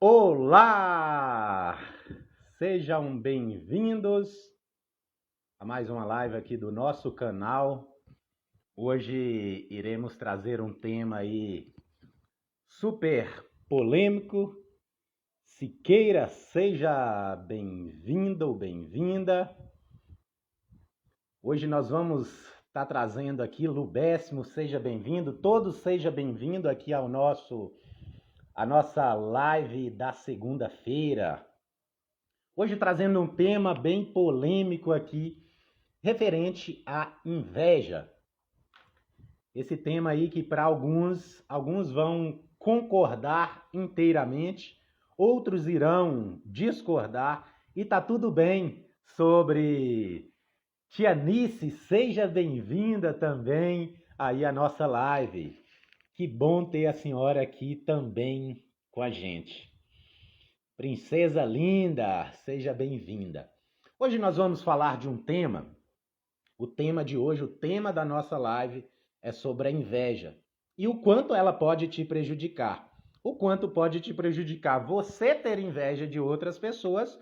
Olá! Sejam bem-vindos a mais uma live aqui do nosso canal. Hoje iremos trazer um tema aí super polêmico. Siqueira, seja bem-vindo ou bem-vinda. Hoje nós vamos estar trazendo aqui Lubéssimo, seja bem-vindo. Todos sejam bem-vindos aqui a nossa live da segunda-feira. Hoje trazendo um tema bem polêmico aqui, referente à inveja. Esse tema aí que para alguns vão concordar inteiramente, outros irão discordar, e tá tudo bem. Sobre Tia Nice, seja bem-vinda também aí à nossa live. Que bom ter a senhora aqui também com a gente. Princesa linda, seja bem-vinda. Hoje nós vamos falar de um tema. O tema de hoje, o tema da nossa live é sobre a inveja. E o quanto ela pode te prejudicar. O quanto pode te prejudicar você ter inveja de outras pessoas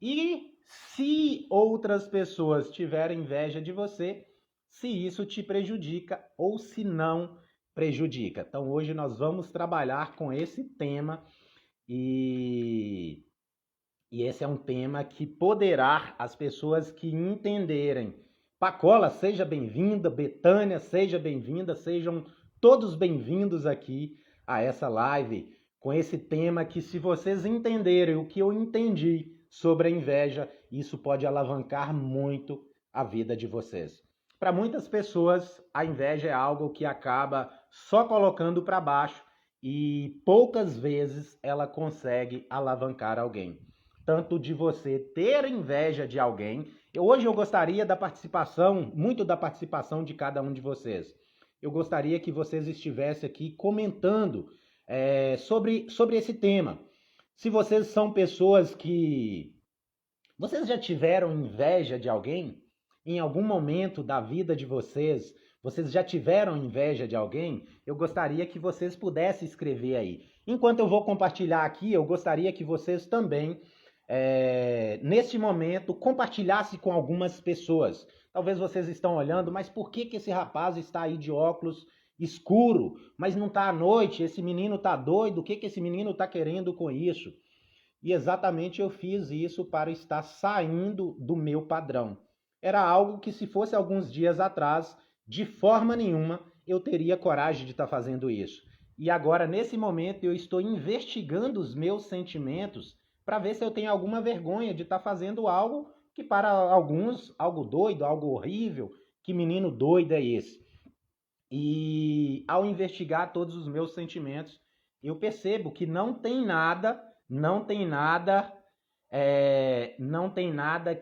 e se outras pessoas tiverem inveja de você, se isso te prejudica ou se não prejudica. Então hoje nós vamos trabalhar com esse tema e esse é um tema que poderá as pessoas que entenderem. Pacola, seja bem-vinda. Betânia, seja bem-vinda. Sejam todos bem-vindos aqui a essa live com esse tema que, se vocês entenderem o que eu entendi sobre a inveja, isso pode alavancar muito a vida de vocês. Para muitas pessoas, a inveja é algo que acaba só colocando para baixo e poucas vezes ela consegue alavancar alguém. Tanto de você ter inveja de alguém. Hoje eu gostaria muito da participação de cada um de vocês. Eu gostaria que vocês estivessem aqui comentando sobre esse tema. Se vocês são pessoas que... Vocês já tiveram inveja de alguém? Em algum momento da vida de vocês já tiveram inveja de alguém? Eu gostaria que vocês pudessem escrever aí. Enquanto eu vou compartilhar aqui, eu gostaria que vocês também, neste momento, compartilhassem com algumas pessoas. Talvez vocês estão olhando, mas por que esse rapaz está aí de óculos escuro? Mas não está à noite, esse menino está doido, o que esse menino está querendo com isso? E exatamente eu fiz isso para estar saindo do meu padrão. Era algo que, se fosse alguns dias atrás, de forma nenhuma eu teria coragem de estar fazendo isso. E agora, nesse momento, eu estou investigando os meus sentimentos para ver se eu tenho alguma vergonha de estar fazendo algo que para alguns, algo doido, algo horrível. Que menino doido é esse? E ao investigar todos os meus sentimentos, eu percebo que não tem nada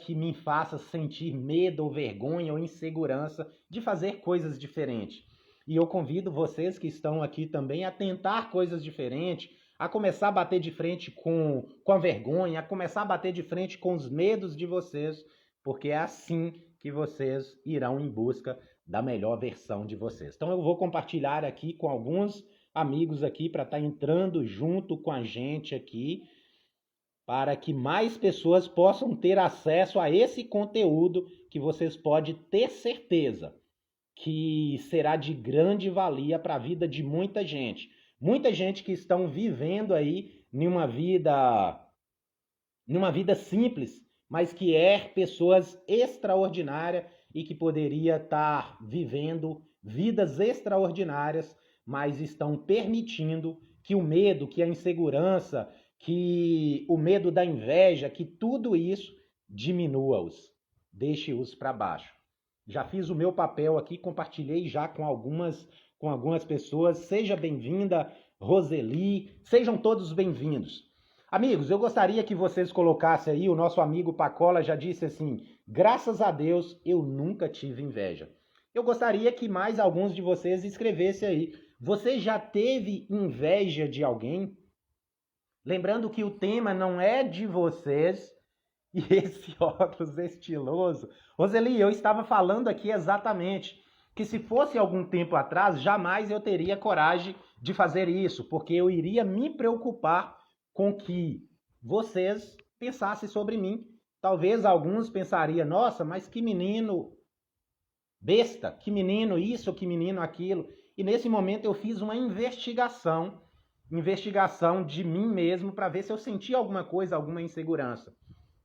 que me faça sentir medo ou vergonha ou insegurança de fazer coisas diferentes. E eu convido vocês que estão aqui também a tentar coisas diferentes, a começar a bater de frente com a vergonha, a começar a bater de frente com os medos de vocês, porque é assim que vocês irão em busca da melhor versão de vocês. Então eu vou compartilhar aqui com alguns amigos aqui para estar entrando junto com a gente aqui, para que mais pessoas possam ter acesso a esse conteúdo que vocês podem ter certeza que será de grande valia para a vida de muita gente. Muita gente que estão vivendo aí numa vida simples, mas que é pessoas extraordinárias e que poderia estar vivendo vidas extraordinárias, mas estão permitindo que o medo, que a insegurança, que o medo da inveja, que tudo isso diminua-os, deixe-os para baixo. Já fiz o meu papel aqui, compartilhei já com algumas pessoas. Seja bem-vinda, Roseli, sejam todos bem-vindos. Amigos, eu gostaria que vocês colocassem aí, o nosso amigo Pacola já disse assim, graças a Deus eu nunca tive inveja. Eu gostaria que mais alguns de vocês escrevessem aí, você já teve inveja de alguém? Lembrando que o tema não é de vocês. E esse óculos estiloso. Roseli, eu estava falando aqui exatamente que, se fosse algum tempo atrás, jamais eu teria coragem de fazer isso, porque eu iria me preocupar com que vocês pensassem sobre mim. Talvez alguns pensariam, nossa, mas que menino besta, que menino isso, que menino aquilo. E nesse momento eu fiz uma investigação de mim mesmo para ver se eu sentia alguma coisa, alguma insegurança.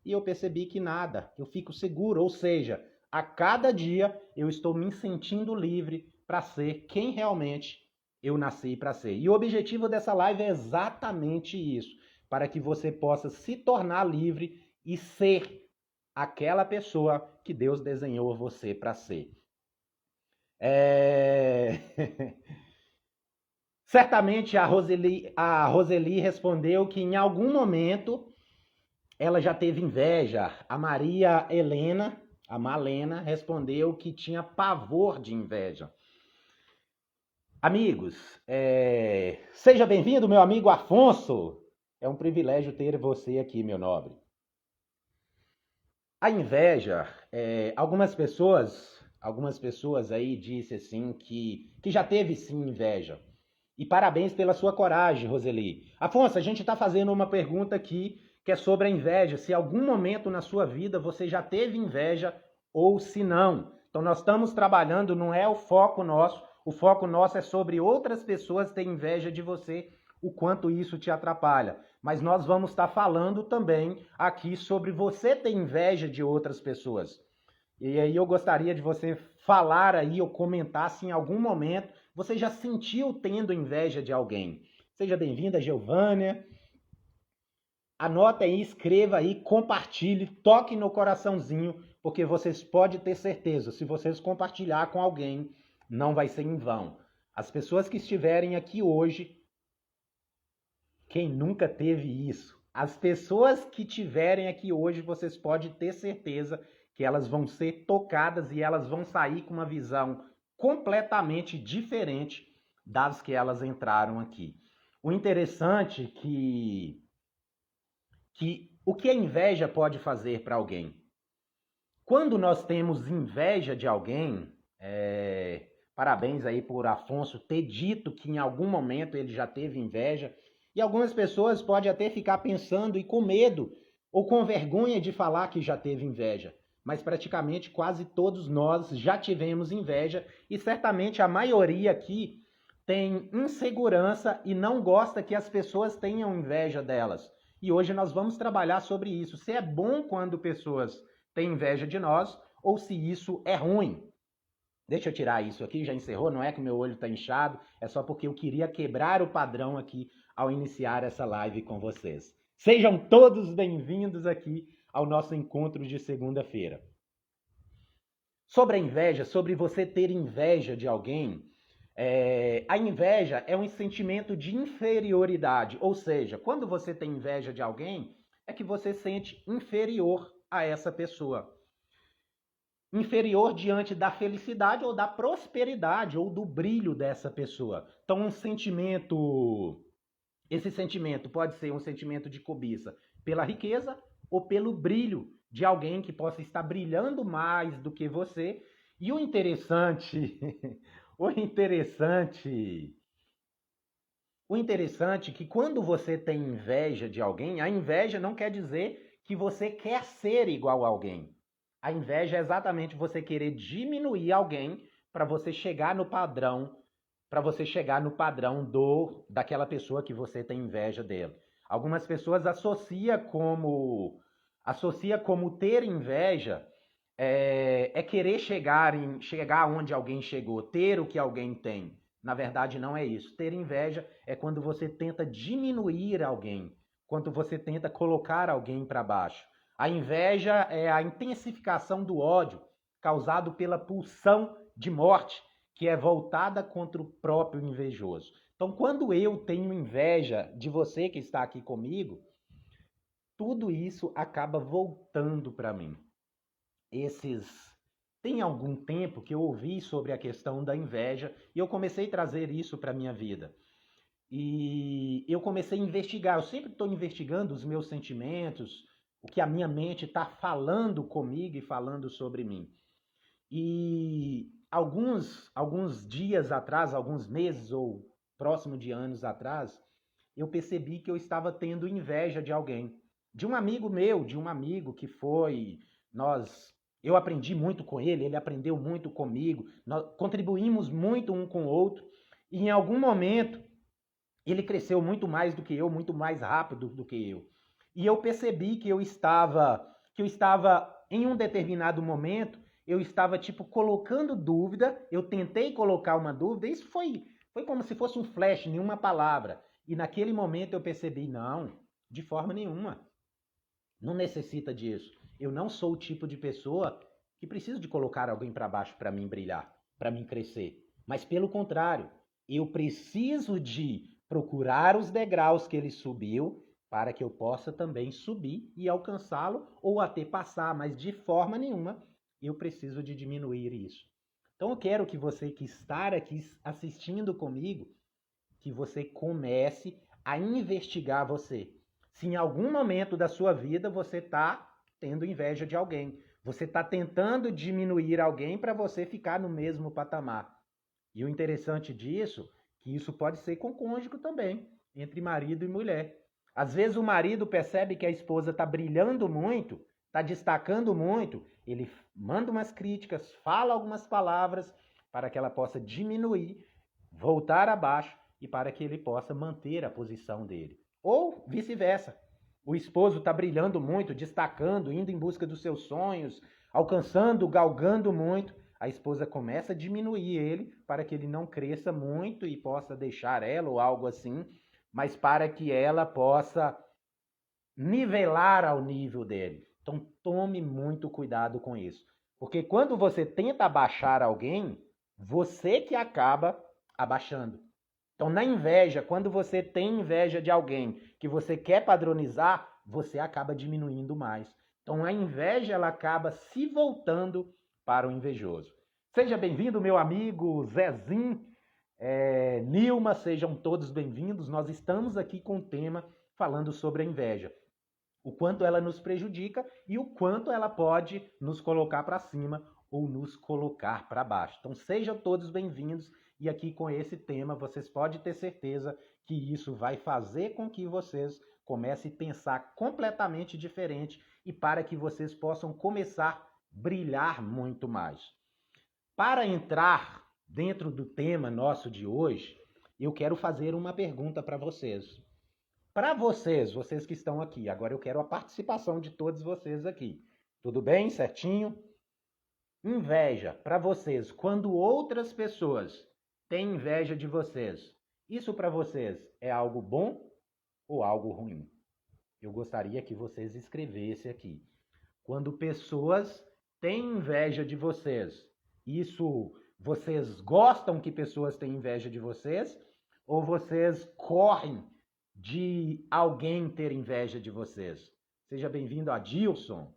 E eu percebi que nada, eu fico seguro, ou seja, a cada dia eu estou me sentindo livre para ser quem realmente eu nasci para ser. E o objetivo dessa live é exatamente isso, para que você possa se tornar livre e ser aquela pessoa que Deus desenhou você para ser. Certamente a Roseli respondeu que em algum momento ela já teve inveja. A Maria Helena, a Malena, respondeu que tinha pavor de inveja. Amigos, seja bem-vindo, meu amigo Afonso. É um privilégio ter você aqui, meu nobre. A inveja, algumas pessoas aí disse assim que já teve sim inveja. E parabéns pela sua coragem, Roseli. Afonso, a gente está fazendo uma pergunta aqui que é sobre a inveja. Se em algum momento na sua vida você já teve inveja ou se não. Então nós estamos trabalhando, não é o foco nosso. O foco nosso é sobre outras pessoas terem inveja de você, o quanto isso te atrapalha. Mas nós vamos estar falando também aqui sobre você ter inveja de outras pessoas. E aí eu gostaria de você falar aí ou comentar se em algum momento você já sentiu tendo inveja de alguém. Seja bem-vinda, Giovânia. Anota aí, escreva aí, compartilhe, toque no coraçãozinho, porque vocês podem ter certeza, se vocês compartilhar com alguém, não vai ser em vão. As pessoas que estiverem aqui hoje, quem nunca teve isso? As pessoas que estiverem aqui hoje, vocês podem ter certeza que elas vão ser tocadas e elas vão sair com uma visão completamente diferente das que elas entraram aqui. O interessante é que o que a inveja pode fazer para alguém? Quando nós temos inveja de alguém, parabéns aí por Afonso ter dito que em algum momento ele já teve inveja, e algumas pessoas podem até ficar pensando e com medo ou com vergonha de falar que já teve inveja. Mas praticamente quase todos nós já tivemos inveja e certamente a maioria aqui tem insegurança e não gosta que as pessoas tenham inveja delas. E hoje nós vamos trabalhar sobre isso. Se é bom quando pessoas têm inveja de nós ou se isso é ruim. Deixa eu tirar isso aqui, já encerrou, não é que o meu olho está inchado, é só porque eu queria quebrar o padrão aqui ao iniciar essa live com vocês. Sejam todos bem-vindos aqui ao nosso encontro de segunda-feira. Sobre a inveja, sobre você ter inveja de alguém, a inveja é um sentimento de inferioridade, ou seja, quando você tem inveja de alguém, é que você sente inferior a essa pessoa. Inferior diante da felicidade ou da prosperidade ou do brilho dessa pessoa. Então, esse sentimento pode ser um sentimento de cobiça pela riqueza ou pelo brilho de alguém que possa estar brilhando mais do que você. E o interessante, o interessante é que quando você tem inveja de alguém, a inveja não quer dizer que você quer ser igual a alguém. A inveja é exatamente você querer diminuir alguém para você chegar no padrão, daquela pessoa que você tem inveja dele. Algumas pessoas associam como ter inveja querer chegar onde alguém chegou, ter o que alguém tem. Na verdade, não é isso. Ter inveja é quando você tenta diminuir alguém, quando você tenta colocar alguém para baixo. A inveja é a intensificação do ódio causado pela pulsão de morte que é voltada contra o próprio invejoso. Então, quando eu tenho inveja de você que está aqui comigo, tudo isso acaba voltando para mim. Tem algum tempo que eu ouvi sobre a questão da inveja e eu comecei a trazer isso para a minha vida. E eu comecei a investigar, eu sempre estou investigando os meus sentimentos, o que a minha mente está falando comigo e falando sobre mim. E alguns dias atrás, alguns meses ou próximo de anos atrás, eu percebi que eu estava tendo inveja de alguém. De um amigo meu, de um amigo que foi, eu aprendi muito com ele, ele aprendeu muito comigo, nós contribuímos muito um com o outro, e em algum momento ele cresceu muito mais do que eu, muito mais rápido do que eu. E eu percebi que eu estava em um determinado momento, eu estava tipo colocando dúvida, eu tentei colocar uma dúvida, isso foi como se fosse um flash, nenhuma palavra. E naquele momento eu percebi, não, de forma nenhuma. Não necessita disso. Eu não sou o tipo de pessoa que precisa de colocar alguém para baixo para mim brilhar, para mim crescer. Mas pelo contrário, eu preciso de procurar os degraus que ele subiu para que eu possa também subir e alcançá-lo ou até passar, mas de forma nenhuma eu preciso de diminuir isso. Então eu quero que você que está aqui assistindo comigo, que você comece a investigar você. Se em algum momento da sua vida você está tendo inveja de alguém, você está tentando diminuir alguém para você ficar no mesmo patamar. E o interessante disso, que isso pode ser com cônjuge também, entre marido e mulher. Às vezes o marido percebe que a esposa está brilhando muito, está destacando muito, ele manda umas críticas, fala algumas palavras para que ela possa diminuir, voltar abaixo e para que ele possa manter a posição dele. Ou vice-versa. O esposo está brilhando muito, destacando, indo em busca dos seus sonhos, alcançando, galgando muito. A esposa começa a diminuir ele para que ele não cresça muito e possa deixar ela ou algo assim, mas para que ela possa nivelar ao nível dele. Então tome muito cuidado com isso. Porque quando você tenta abaixar alguém, você que acaba abaixando. Então, na inveja, quando você tem inveja de alguém que você quer padronizar, você acaba diminuindo mais. Então, a inveja ela acaba se voltando para o invejoso. Seja bem-vindo, meu amigo Zezinho, Nilma, sejam todos bem-vindos. Nós estamos aqui com o tema falando sobre a inveja. O quanto ela nos prejudica e o quanto ela pode nos colocar para cima ou nos colocar para baixo. Então, sejam todos bem-vindos. E aqui com esse tema, vocês podem ter certeza que isso vai fazer com que vocês comecem a pensar completamente diferente e para que vocês possam começar a brilhar muito mais. Para entrar dentro do tema nosso de hoje, eu quero fazer uma pergunta para vocês. Para vocês que estão aqui, agora eu quero a participação de todos vocês aqui. Tudo bem? Certinho? Inveja, para vocês, quando outras pessoas têm inveja de vocês, isso para vocês é algo bom ou algo ruim? Eu gostaria que vocês escrevessem aqui. Quando pessoas têm inveja de vocês, isso vocês gostam que pessoas tenham inveja de vocês ou vocês correm de alguém ter inveja de vocês? Seja bem-vindo a Dilson.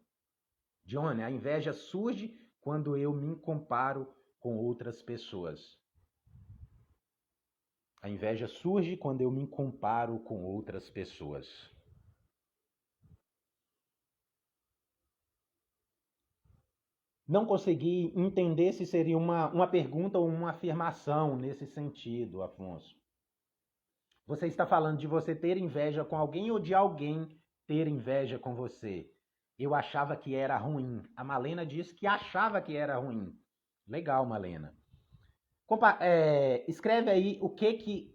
Johnny, a inveja surge quando eu me comparo com outras pessoas. A inveja surge quando eu me comparo com outras pessoas. Não consegui entender se seria uma pergunta ou uma afirmação nesse sentido, Afonso. Você está falando de você ter inveja com alguém ou de alguém ter inveja com você? Eu achava que era ruim. A Malena disse que achava que era ruim. Legal, Malena. Escreve aí o que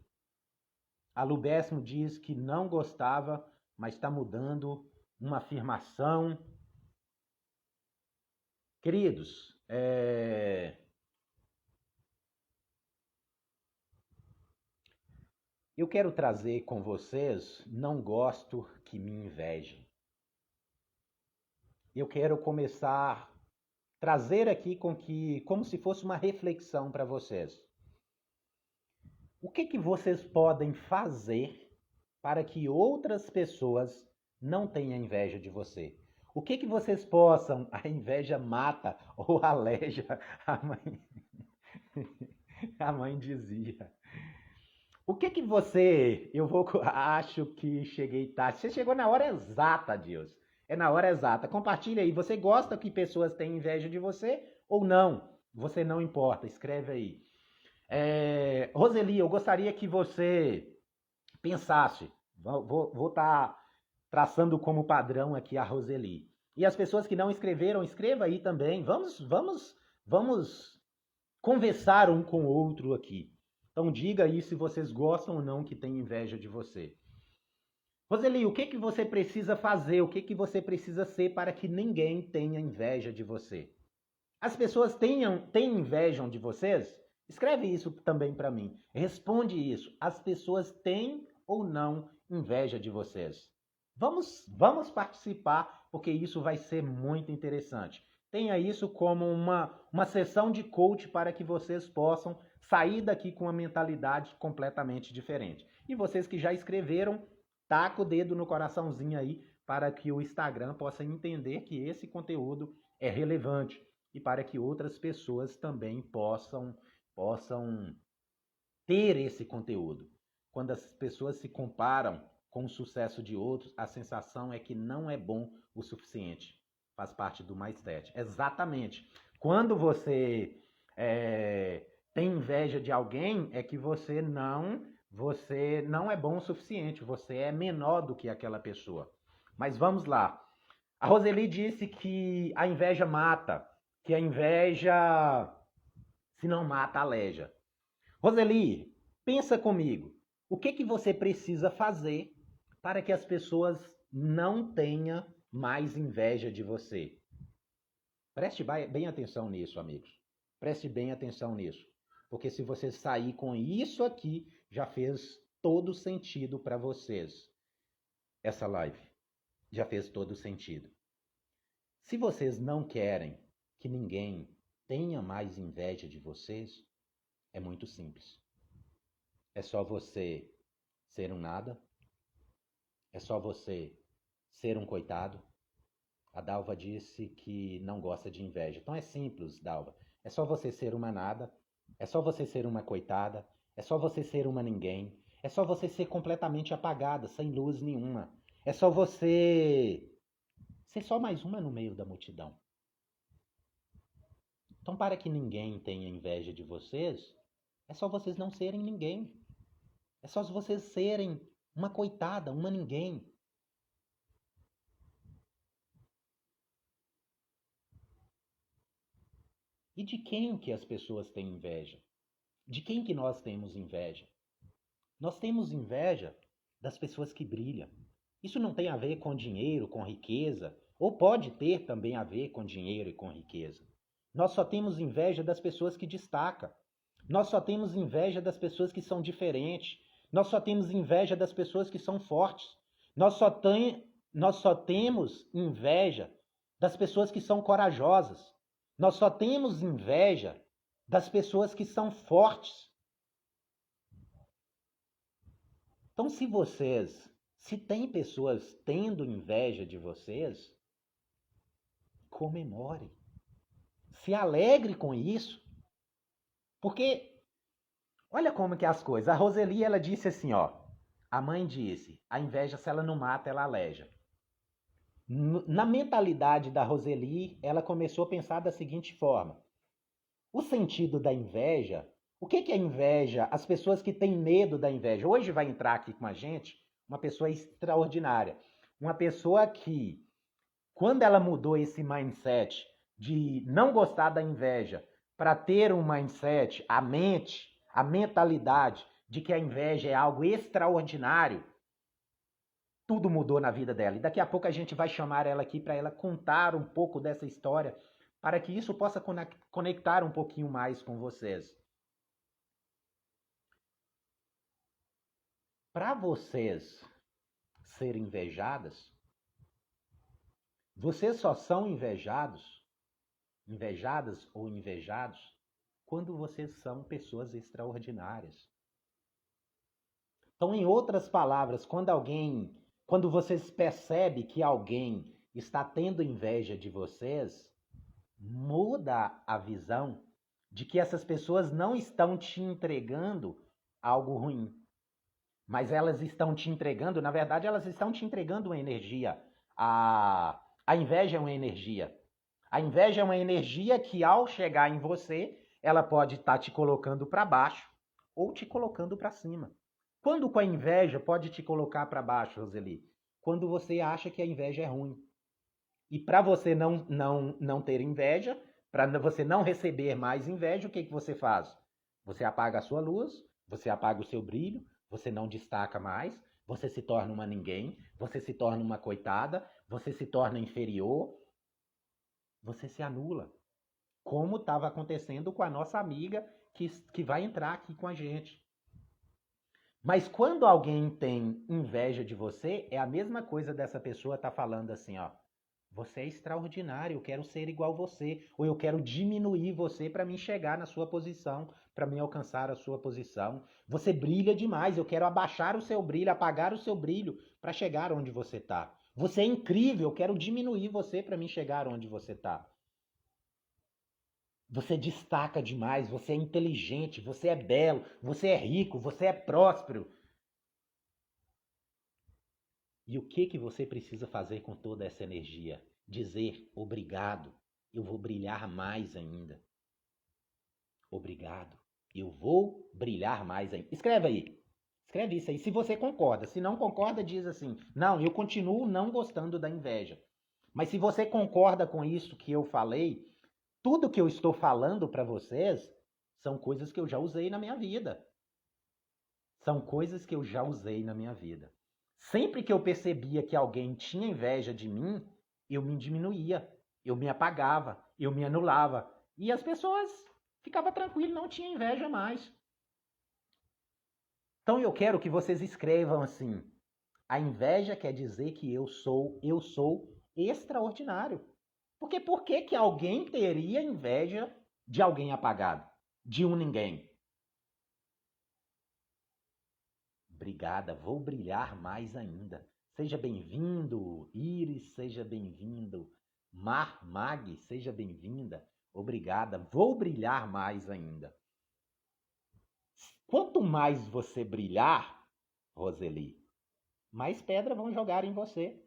a Lubéssimo diz que não gostava, mas está mudando uma afirmação. Queridos, eu quero trazer com vocês, não gosto que me invejem. Eu quero começar a trazer aqui como se fosse uma reflexão para vocês. O que vocês podem fazer para que outras pessoas não tenham inveja de você? O que vocês possam... A inveja mata ou aleja, a mãe dizia. O que você... Acho que cheguei tarde. Você chegou na hora exata, Deus. É na hora exata. Compartilha aí. Você gosta que pessoas tenham inveja de você ou não? Você não importa. Escreve aí. Roseli, eu gostaria que você pensasse Vou estar traçando como padrão aqui a Roseli. E as pessoas que não escreveram, escreva aí também. Vamos conversar um com o outro aqui. Então diga aí se vocês gostam ou não que tem inveja de você. Roseli, o que que você precisa fazer? O que que você precisa ser para que ninguém tenha inveja de você? As pessoas têm inveja de vocês? Escreve isso também para mim. Responde isso. As pessoas têm ou não inveja de vocês? Vamos participar, porque isso vai ser muito interessante. Tenha isso como uma sessão de coach para que vocês possam sair daqui com uma mentalidade completamente diferente. E vocês que já escreveram, taca o dedo no coraçãozinho aí para que o Instagram possa entender que esse conteúdo é relevante e para que outras pessoas também possam ter esse conteúdo. Quando as pessoas se comparam com o sucesso de outros, a sensação é que não é bom o suficiente. Faz parte do mindset. Exatamente. Quando você tem inveja de alguém, é que você não é bom o suficiente. Você é menor do que aquela pessoa. Mas vamos lá. A Roseli disse que a inveja mata, que a inveja, se não mata, aleja. Roseli, pensa comigo. O que que você precisa fazer para que as pessoas não tenham mais inveja de você? Preste bem atenção nisso, amigos. Preste bem atenção nisso. Porque se você sair com isso aqui, já fez todo sentido para vocês. Essa live já fez todo sentido. Se vocês não querem que ninguém tenha mais inveja de vocês, é muito simples. É só você ser um nada. É só você ser um coitado. A Dalva disse que não gosta de inveja. Então é simples, Dalva. É só você ser uma nada. É só você ser uma coitada. É só você ser uma ninguém. É só você ser completamente apagada, sem luz nenhuma. É só você ser só mais uma no meio da multidão. Então, para que ninguém tenha inveja de vocês, é só vocês não serem ninguém. É só vocês serem uma coitada, uma ninguém. E de quem que as pessoas têm inveja? De quem que nós temos inveja? Nós temos inveja das pessoas que brilham. Isso não tem a ver com dinheiro, com riqueza, ou pode ter também a ver com dinheiro e com riqueza. Nós só temos inveja das pessoas que destacam. Nós só temos inveja das pessoas que são diferentes. Nós só temos inveja das pessoas que são fortes. Nós só temos inveja das pessoas que são corajosas. Nós só temos inveja das pessoas que são fortes. Então, se tem pessoas tendo inveja de vocês, comemore. Se alegre com isso. Porque, olha como que é as coisas. A Roseli, ela disse assim, ó. A mãe disse, a inveja, se ela não mata, ela aleja. Na mentalidade da Roseli, ela começou a pensar da seguinte forma. O sentido da inveja, o que é inveja? As pessoas que têm medo da inveja. Hoje vai entrar aqui com a gente uma pessoa extraordinária. Uma pessoa que, quando ela mudou esse mindset de não gostar da inveja para ter um mindset, a mente, a mentalidade de que a inveja é algo extraordinário, tudo mudou na vida dela. E daqui a pouco a gente vai chamar ela aqui para ela contar um pouco dessa história, para que isso possa conectar um pouquinho mais com vocês. Para vocês serem invejadas, vocês só são invejadas ou invejados, quando vocês são pessoas extraordinárias. Então, em outras palavras, quando vocês percebem que alguém está tendo inveja de vocês, muda a visão de que essas pessoas não estão te entregando algo ruim, mas elas estão te entregando, na verdade, elas estão te entregando uma energia. A inveja é uma energia. A inveja é uma energia que, ao chegar em você, ela pode estar te colocando para baixo ou te colocando para cima. Quando com a inveja pode te colocar para baixo, Roseli? Quando você acha que a inveja é ruim. E para você não ter inveja, para você não receber mais inveja, o que você faz? Você apaga a sua luz, você apaga o seu brilho, você não destaca mais, você se torna uma ninguém, você se torna uma coitada, você se torna inferior, você se anula. Como estava acontecendo com a nossa amiga que vai entrar aqui com a gente. Mas quando alguém tem inveja de você, é a mesma coisa dessa pessoa estar falando assim, ó. Você é extraordinário, eu quero ser igual a você, ou eu quero diminuir você para me chegar na sua posição, para me alcançar a sua posição. Você brilha demais, eu quero abaixar o seu brilho, apagar o seu brilho para chegar onde você está. Você é incrível, eu quero diminuir você para me chegar onde você está. Você destaca demais, você é inteligente, você é belo, você é rico, você é próspero. E o que você precisa fazer com toda essa energia? Dizer obrigado, eu vou brilhar mais ainda. Obrigado, eu vou brilhar mais ainda. Escreve aí. Escreve isso aí, se você concorda. Se não concorda, diz assim: não, eu continuo não gostando da inveja. Mas se você concorda com isso que eu falei, tudo que eu estou falando para vocês são coisas que eu já usei na minha vida. São coisas que eu já usei na minha vida. Sempre que eu percebia que alguém tinha inveja de mim, eu me diminuía, eu me apagava, eu me anulava. E as pessoas ficavam tranquilas, não tinham inveja mais. Então eu quero que vocês escrevam assim: a inveja quer dizer que eu sou extraordinário. Porque por que alguém teria inveja de alguém apagado? De um ninguém? Obrigada, vou brilhar mais ainda. Seja bem-vindo, Iris, seja bem-vindo. Mag, seja bem-vinda. Obrigada, vou brilhar mais ainda. Quanto mais você brilhar, Roseli, mais pedras vão jogar em você.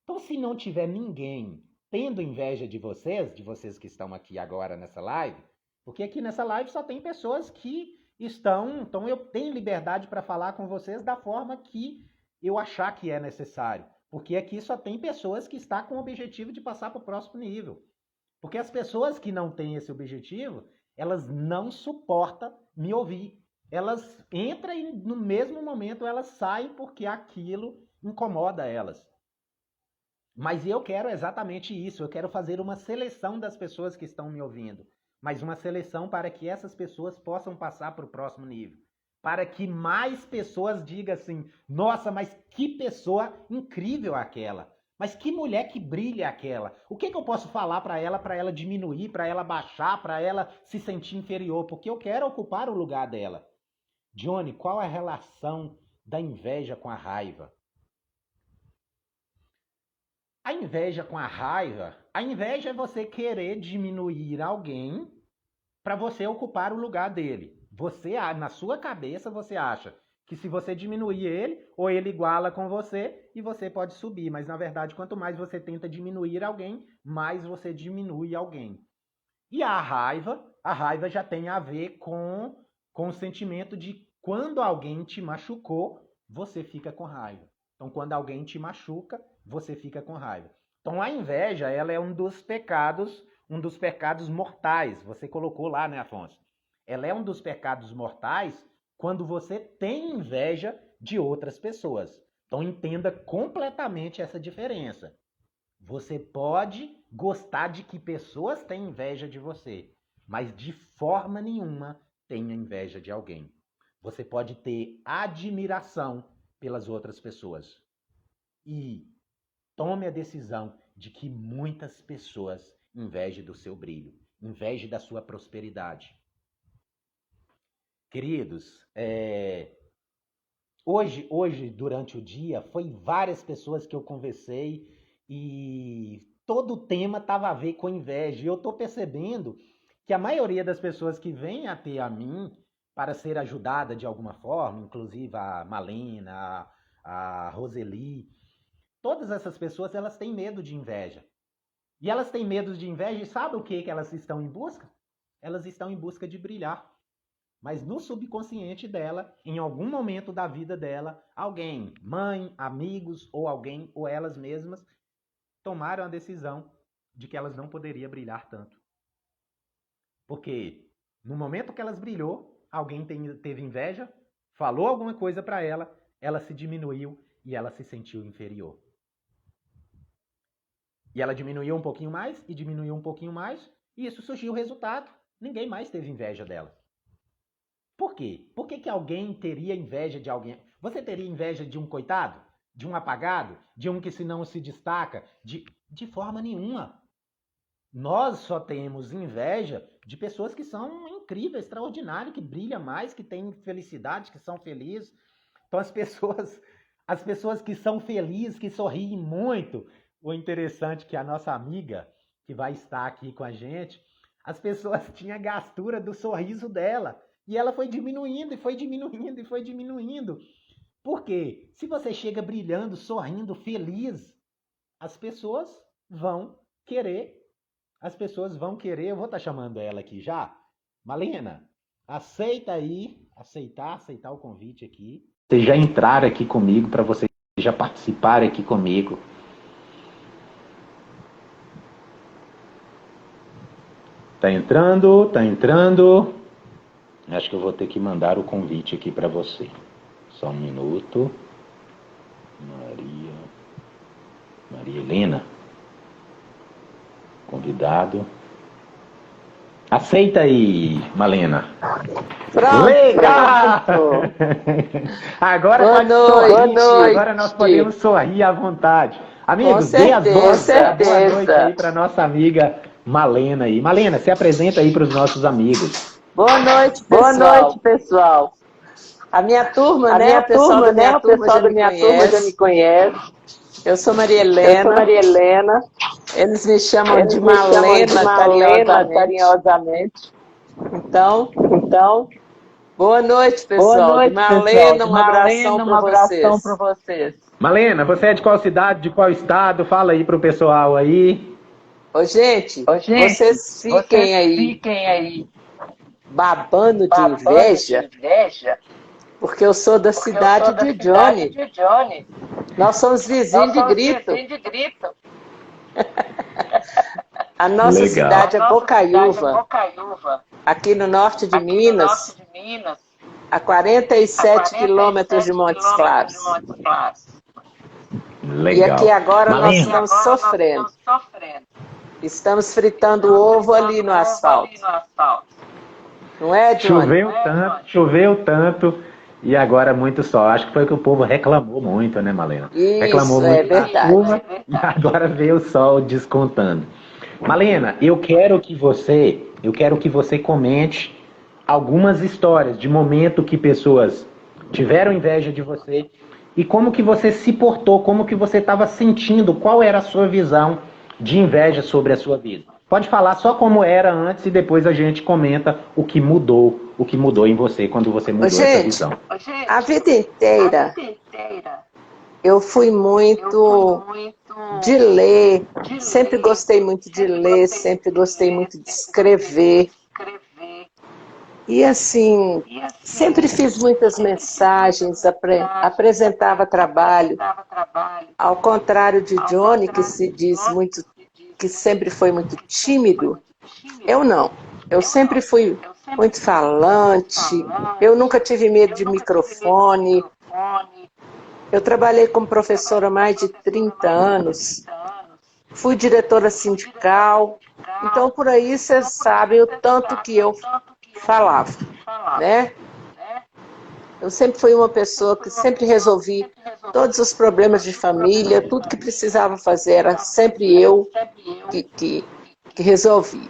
Então, se não tiver ninguém tendo inveja de vocês que estão aqui agora nessa live, porque aqui nessa live só tem pessoas que estão, então eu tenho liberdade para falar com vocês da forma que eu achar que é necessário. Porque aqui só tem pessoas que estão com o objetivo de passar para o próximo nível. Porque as pessoas que não têm esse objetivo, elas não suportam me ouvir. Elas entram e no mesmo momento elas saem porque aquilo incomoda elas. Mas eu quero exatamente isso, eu quero fazer uma seleção das pessoas que estão me ouvindo, mas uma seleção para que essas pessoas possam passar para o próximo nível. Para que mais pessoas digam assim: nossa, mas que pessoa incrível aquela. Mas que mulher que brilha aquela. O que eu posso falar para ela diminuir, para ela baixar, para ela se sentir inferior? Porque eu quero ocupar o lugar dela. Johnny, qual é a relação da inveja com a raiva? A inveja com a raiva, a inveja é você querer diminuir alguém para você ocupar o lugar dele. Você, na sua cabeça, você acha que se você diminuir ele, ou ele iguala com você e você pode subir. Mas na verdade, quanto mais você tenta diminuir alguém, mais você diminui alguém. E a raiva já tem a ver com o sentimento de quando alguém te machucou, você fica com raiva. Então, quando alguém te machuca, você fica com raiva. Então, a inveja, ela é um dos pecados mortais. Você colocou lá, né, Afonso? Ela é um dos pecados mortais quando você tem inveja de outras pessoas. Então, entenda completamente essa diferença. Você pode gostar de que pessoas têm inveja de você, mas de forma nenhuma tenha inveja de alguém. Você pode ter admiração pelas outras pessoas. E tome a decisão de que muitas pessoas invejem do seu brilho, invejem da sua prosperidade. Queridos, hoje, durante o dia, foi várias pessoas que eu conversei e todo o tema estava a ver com inveja. E eu estou percebendo que a maioria das pessoas que vêm até a mim para ser ajudada de alguma forma, inclusive a Malena, a Roseli, todas essas pessoas elas têm medo de inveja. E elas têm medo de inveja e sabe o que elas estão em busca? Elas estão em busca de brilhar. Mas no subconsciente dela, em algum momento da vida dela, alguém, mãe, amigos ou alguém, ou elas mesmas, tomaram a decisão de que elas não poderiam brilhar tanto. Porque no momento que elas brilhou, alguém teve inveja, falou alguma coisa para ela, ela se diminuiu e ela se sentiu inferior. E ela diminuiu um pouquinho mais e diminuiu um pouquinho mais, e isso surgiu o resultado. Ninguém mais teve inveja dela. Por quê? Por que alguém teria inveja de alguém? Você teria inveja de um coitado? De um apagado? De um que se não se destaca? De forma nenhuma. Nós só temos inveja de pessoas que são incríveis, extraordinárias, que brilham mais, que têm felicidade, que são felizes. Então as pessoas que são felizes, que sorriem muito. O interessante é que a nossa amiga, que vai estar aqui com a gente, as pessoas tinham a gastura do sorriso dela. E ela foi diminuindo, e foi diminuindo, e foi diminuindo. Por quê? Se você chega brilhando, sorrindo, feliz, as pessoas vão querer. Eu vou estar chamando ela aqui já. Malena, aceita aí, aceitar o convite aqui. Vocês já entraram aqui comigo, para vocês já participarem aqui comigo. Tá entrando, tá entrando. Acho que eu vou ter que mandar o convite aqui para você. Só um minuto. Maria Helena. Convidado. Aceita aí, Malena. Pronto, legal! Agora boa pode noite. sorrir. Boa noite. Agora nós podemos sorrir à vontade. Amigos, dê as boas boa noite aí para nossa amiga Malena aí. Malena, se apresenta aí para os nossos amigos. Boa noite, pessoal. Boa noite, pessoal. A minha turma, A né? minha O pessoal turma, da minha né? O turma pessoal já da me minha turma já me conhece. Eu sou Maria Eu sou Helena. Maria Helena. Eles me chamam Eles de me chamam de Malena Malena carinhosamente. carinhosamente. Então, boa noite, Boa pessoal. noite, De Malena, pessoal. De um abração Malena, um para abração vocês. para vocês. Malena, você é de qual cidade, de qual estado? Fala aí pro pessoal aí. Ô, gente, Gente, vocês fiquem fiquem aí babando de babando inveja, de inveja, porque eu sou da porque eu cidade sou da de cidade Johnny. de Johnny. Nós somos Nós vizinhos de somos grito. vizinhos de grito. A nossa Legal. cidade é Nossa cidade é Bocaiúva, Bocaiúva, aqui no norte de aqui no Minas, norte de Minas, a a 47 quilômetros de 47 Montes quilômetros de Claros. Montes Claros. Legal. E aqui agora nós Malena, estamos Agora nós sofrendo. estamos sofrendo. Estamos fritando ovo ali no asfalto. Ali no asfalto. Não é, Johnny? Choveu tanto e agora muito sol. Acho que foi que o povo reclamou muito, né, Malena? Isso, Reclamou é muito da verdade. chuva e agora veio o sol descontando. Malena, eu quero que você comente algumas histórias de momento que pessoas tiveram inveja de você e como que você se portou, como que você estava sentindo, qual era a sua visão de inveja sobre a sua vida. Pode falar só como era antes e depois a gente comenta o que mudou em você quando você mudou essa visão. A vida inteira eu fui muito de ler, sempre gostei muito de ler, sempre gostei muito de escrever. E assim, sempre fiz muitas mensagens, apresentava trabalho. Ao contrário de Johnny, que se diz muito, que sempre foi muito tímido, eu não. Eu sempre fui muito falante, eu nunca tive medo de microfone. Eu trabalhei como professora há mais de 30 anos, fui diretora sindical, então por aí vocês sabem o tanto que eu falava, né? Eu sempre fui uma pessoa que sempre resolvi todos os problemas de família, tudo que precisava fazer era sempre eu que resolvia.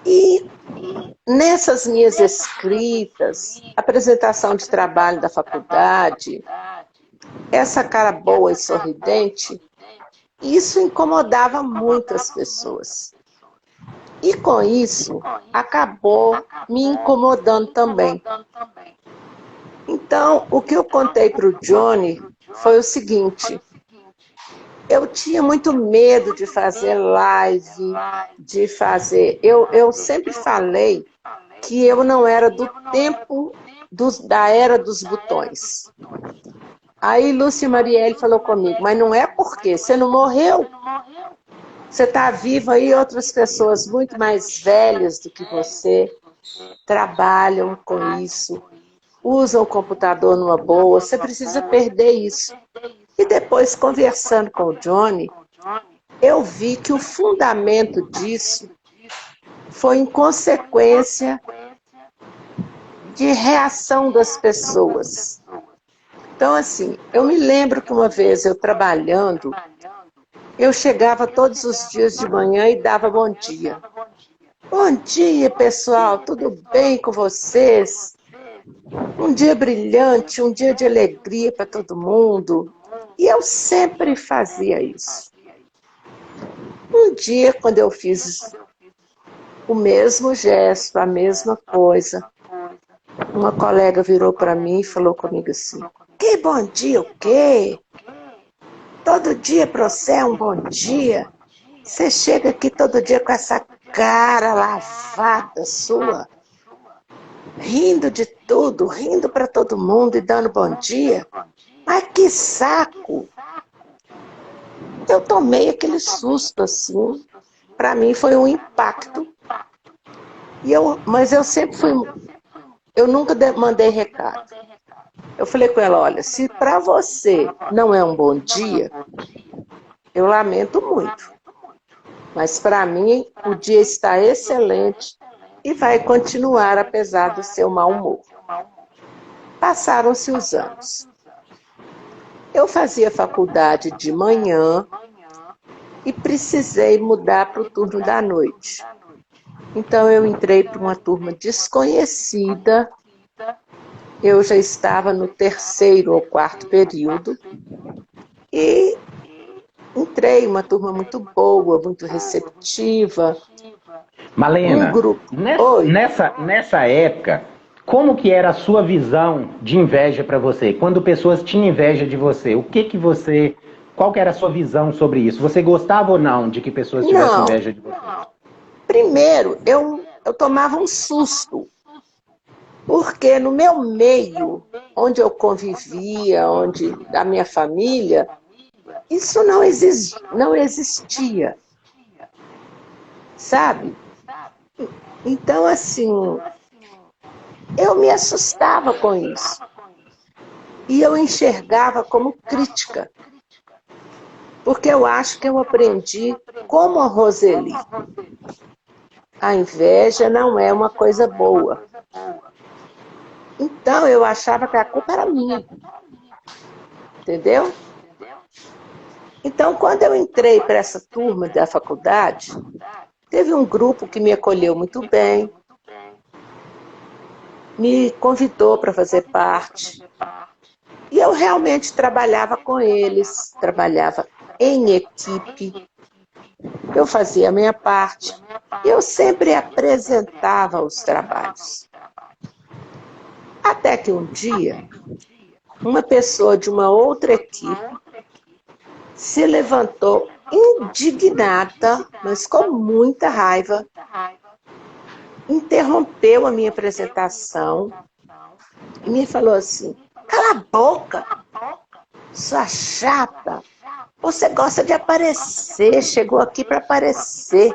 E nessas minhas escritas, apresentação de trabalho da faculdade, essa cara boa e sorridente, isso incomodava muitas pessoas. E com isso, acabou me incomodando também. Então, o que eu contei para o Johnny foi o seguinte: eu tinha muito medo de fazer live, de fazer... Eu sempre falei que eu não era do tempo da era dos botões. Aí Lúcia Marielle falou comigo, mas não é porque você não morreu. Você está viva aí, outras pessoas muito mais velhas do que você trabalham com isso, usam o computador numa boa, você precisa perder isso. E depois, conversando com o Johnny, eu vi que o fundamento disso foi em consequência de reação das pessoas. Então, assim, eu me lembro que uma vez eu trabalhando, eu chegava todos os dias de manhã e dava bom dia. Bom dia, pessoal, tudo bem com vocês? Um dia brilhante, um dia de alegria para todo mundo. E eu sempre fazia isso. Um dia, quando eu fiz o mesmo gesto, a mesma coisa, uma colega virou para mim e falou comigo assim, que bom dia o quê? Todo dia para você é um bom dia? Você chega aqui todo dia com essa cara lavada sua, rindo de tudo, rindo para todo mundo e dando bom dia? Mas que saco! Eu tomei aquele susto assim, para mim foi um impacto. Mas eu sempre fui, eu nunca mandei recado. Eu falei com ela, olha, se para você não é um bom dia, eu lamento muito. Mas para mim o dia está excelente e vai continuar apesar do seu mau humor. Passaram-se os anos. Eu fazia faculdade de manhã e precisei mudar para o turno da noite. Então eu entrei para uma turma desconhecida, eu já estava no 3º ou 4º período, e entrei uma turma muito boa, muito receptiva. Malena, grupo. nessa época, como que era a sua visão de inveja para você? Quando pessoas tinham inveja de você, qual que era a sua visão sobre isso? Você gostava ou não de que pessoas tivessem inveja de você? Primeiro, eu tomava um susto, porque no meu meio, onde eu convivia, da minha família, isso não existia, sabe? Então, assim, eu me assustava com isso. E eu enxergava como crítica, porque eu acho que eu aprendi como a Roseli. A inveja não é uma coisa boa. Então, eu achava que a culpa era minha. Entendeu? Então, quando eu entrei para essa turma da faculdade, teve um grupo que me acolheu muito bem, me convidou para fazer parte. E eu realmente trabalhava com eles, trabalhava em equipe, eu fazia a minha parte, eu sempre apresentava os trabalhos. Até que um dia, uma pessoa de uma outra equipe se levantou indignada, mas com muita raiva, interrompeu a minha apresentação e me falou assim, cala a boca, sua chata, você gosta de aparecer, chegou aqui para aparecer,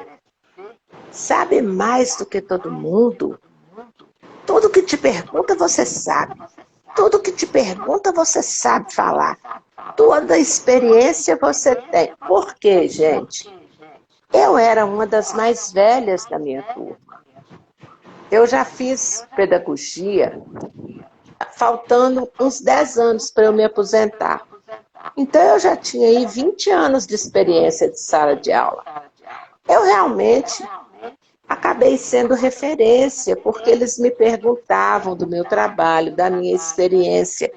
sabe mais do que todo mundo, tudo que te pergunta você sabe, tudo que te pergunta você sabe falar, toda experiência você tem. Por quê, gente? Eu era uma das mais velhas da minha turma. Eu já fiz pedagogia, faltando uns 10 anos para eu me aposentar. Então, eu já tinha aí 20 anos de experiência de sala de aula. Eu realmente acabei sendo referência, porque eles me perguntavam do meu trabalho, da minha experiência.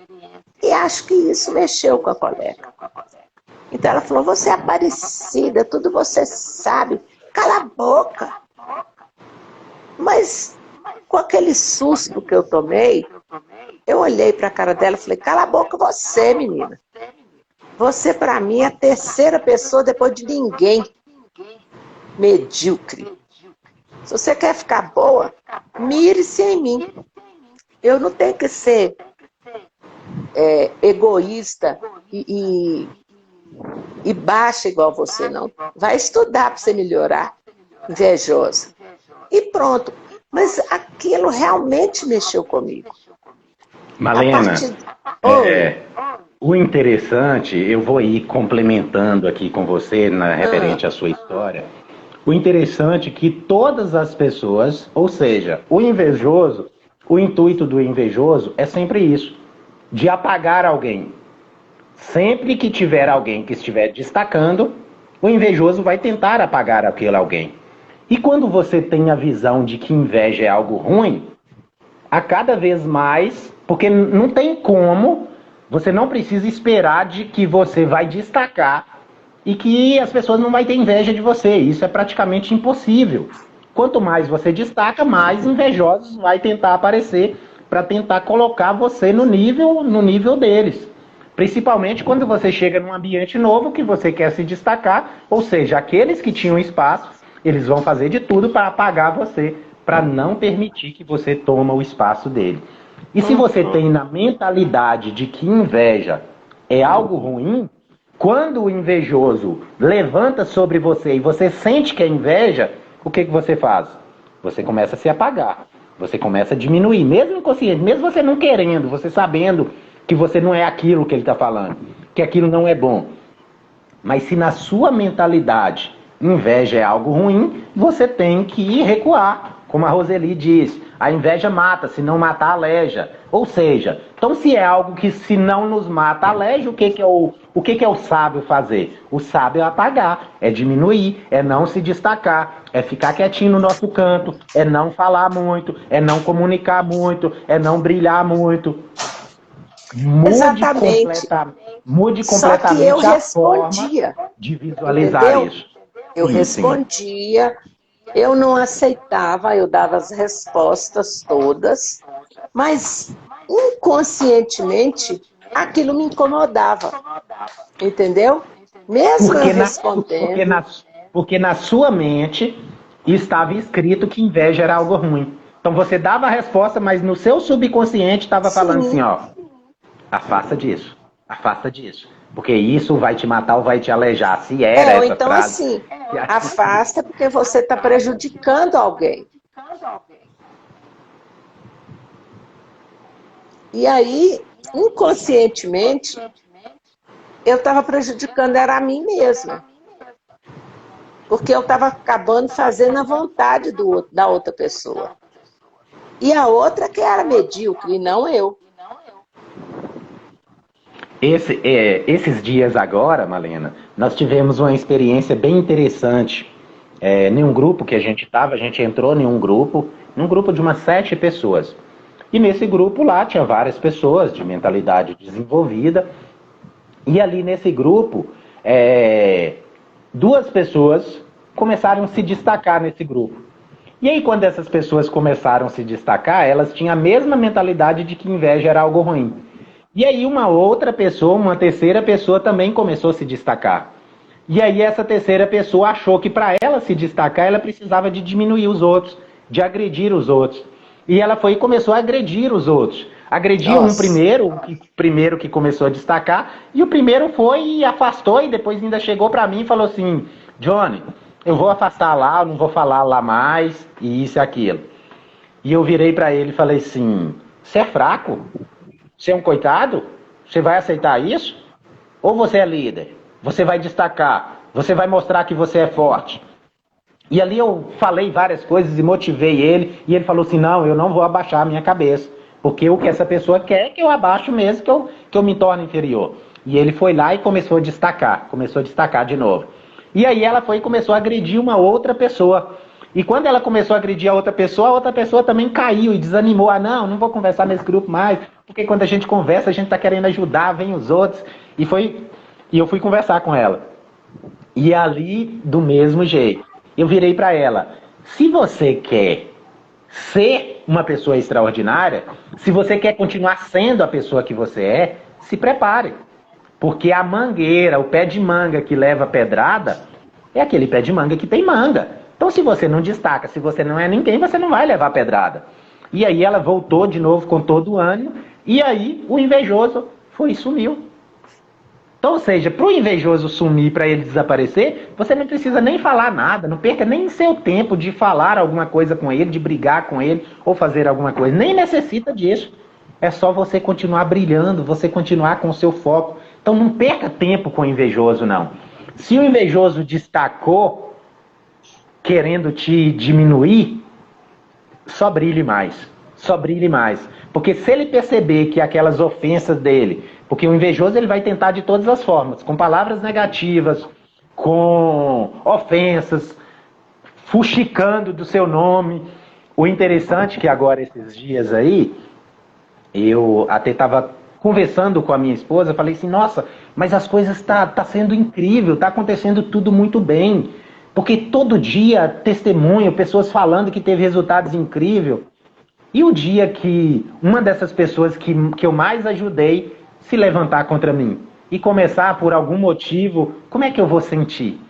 E acho que isso mexeu com a colega. Então, ela falou, você é Aparecida, tudo você sabe, cala a boca. Mas, com aquele susto que eu tomei, eu olhei para a cara dela e falei, cala a boca você, menina. Você, para mim, é a 3ª pessoa depois de ninguém. Medíocre. Se você quer ficar boa, mire-se em mim. Eu não tenho que ser egoísta e baixa igual você, não. Vai estudar para você melhorar, invejosa. E pronto. Mas aquilo realmente mexeu comigo. Malena, o interessante, eu vou ir complementando aqui com você, referente à sua história. O interessante é que todas as pessoas, ou seja, o invejoso, o intuito do invejoso é sempre isso, de apagar alguém. Sempre que tiver alguém que estiver destacando, o invejoso vai tentar apagar aquele alguém. E quando você tem a visão de que inveja é algo ruim, a cada vez mais, porque não tem como, você não precisa esperar de que você vai destacar e que as pessoas não vão ter inveja de você. Isso é praticamente impossível. Quanto mais você destaca, mais invejosos vai tentar aparecer para tentar colocar você no nível deles. Principalmente quando você chega num ambiente novo que você quer se destacar, ou seja, aqueles que tinham espaço, eles vão fazer de tudo para apagar você, para não permitir que você tome o espaço dele. E se você tem na mentalidade de que inveja é algo ruim, quando o invejoso levanta sobre você e você sente que é inveja, o que você faz? Você começa a se apagar, você começa a diminuir, mesmo inconsciente, mesmo você não querendo, você sabendo que você não é aquilo que ele está falando, que aquilo não é bom. Mas se na sua mentalidade inveja é algo ruim, você tem que recuar. Como a Roseli diz, a inveja mata, se não matar, aleja. Ou seja, então se é algo que se não nos mata, aleja, o que é o sábio fazer? O sábio é apagar, é diminuir, é não se destacar, é ficar quietinho no nosso canto, é não falar muito, é não comunicar muito, é não brilhar muito. Mude completamente a forma de visualizar entendeu? isso. Eu respondia, eu não aceitava, eu dava as respostas todas, mas inconscientemente aquilo me incomodava, entendeu? Mesmo eu respondendo. Porque na sua mente estava escrito que inveja era algo ruim. Então você dava a resposta, mas no seu subconsciente estava falando assim, ó, afasta disso, porque isso vai te matar ou vai te alejar. Se era ou essa então frase, assim, afasta porque você está prejudicando alguém. E aí, inconscientemente, eu estava prejudicando, era a mim mesma. Porque eu estava acabando fazendo a vontade da outra pessoa. E a outra que era medíocre, e não eu. Esses dias agora, Malena, nós tivemos uma experiência bem interessante. Em um grupo que a gente estava, a gente entrou num grupo de umas 7 pessoas. E nesse grupo lá tinha várias pessoas de mentalidade desenvolvida. E ali nesse grupo, 2 pessoas começaram a se destacar nesse grupo. E aí quando essas pessoas começaram a se destacar, elas tinham a mesma mentalidade de que inveja era algo ruim. E aí uma outra pessoa, uma terceira pessoa também começou a se destacar. E aí essa terceira pessoa achou que para ela se destacar, ela precisava de diminuir os outros, de agredir os outros. E ela foi e começou a agredir os outros. Agrediu um primeiro que começou a destacar, e o primeiro foi e afastou, e depois ainda chegou para mim e falou assim, Johnny, eu vou afastar lá, eu não vou falar lá mais, e isso e aquilo. E eu virei para ele e falei assim, você é fraco? Você é um coitado? Você vai aceitar isso? Ou você é líder? Você vai destacar? Você vai mostrar que você é forte? E ali eu falei várias coisas e motivei ele. E ele falou assim, não, eu não vou abaixar a minha cabeça. Porque o que essa pessoa quer é que eu abaixo mesmo, que eu me torne inferior. E ele foi lá e começou a destacar de novo. E aí ela foi e começou a agredir uma outra pessoa. E quando ela começou a agredir a outra pessoa também caiu e desanimou. Ah, não vou conversar nesse grupo mais, porque quando a gente conversa, a gente tá querendo ajudar, vem os outros. E eu fui conversar com ela. E ali, do mesmo jeito, eu virei para ela, se você quer ser uma pessoa extraordinária, se você quer continuar sendo a pessoa que você é, se prepare. Porque a mangueira, o pé de manga que leva pedrada, é aquele pé de manga que tem manga. Então, se você não destaca, se você não é ninguém, você não vai levar pedrada. E aí ela voltou de novo com todo o ânimo, e aí o invejoso foi e sumiu. Então, ou seja, para o invejoso sumir, para ele desaparecer, você não precisa nem falar nada, não perca nem seu tempo de falar alguma coisa com ele, de brigar com ele, ou fazer alguma coisa. Nem necessita disso. É só você continuar brilhando, você continuar com o seu foco. Então não perca tempo com o invejoso, não. Se o invejoso destacou, querendo te diminuir, só brilhe mais. Só brilhe mais. Porque se ele perceber que aquelas ofensas dele... Porque o invejoso ele vai tentar de todas as formas. Com palavras negativas, com ofensas, fuxicando do seu nome. O interessante é que agora, esses dias aí, eu até estava conversando com a minha esposa, falei assim, nossa, mas as coisas tá sendo incrível, tá acontecendo tudo muito bem. Porque todo dia testemunho, pessoas falando que teve resultados incríveis. E o dia que uma dessas pessoas que eu mais ajudei se levantar contra mim e começar por algum motivo, como é que eu vou sentir?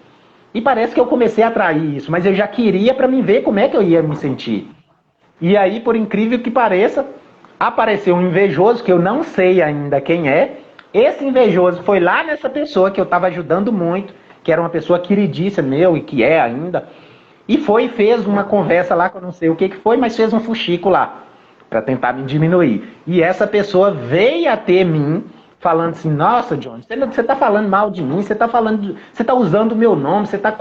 E parece que eu comecei a atrair isso, mas eu já queria para mim ver como é que eu ia me sentir. E aí, por incrível que pareça, apareceu um invejoso, que eu não sei ainda quem é. Esse invejoso foi lá nessa pessoa que eu estava ajudando muito, que era uma pessoa queridíssima meu e que é ainda, e foi e fez uma conversa lá, que eu não sei o que foi, mas fez um fuxico lá, para tentar me diminuir. E essa pessoa veio até mim, falando assim, nossa, John, você está falando mal de mim, você está usando o meu nome, você está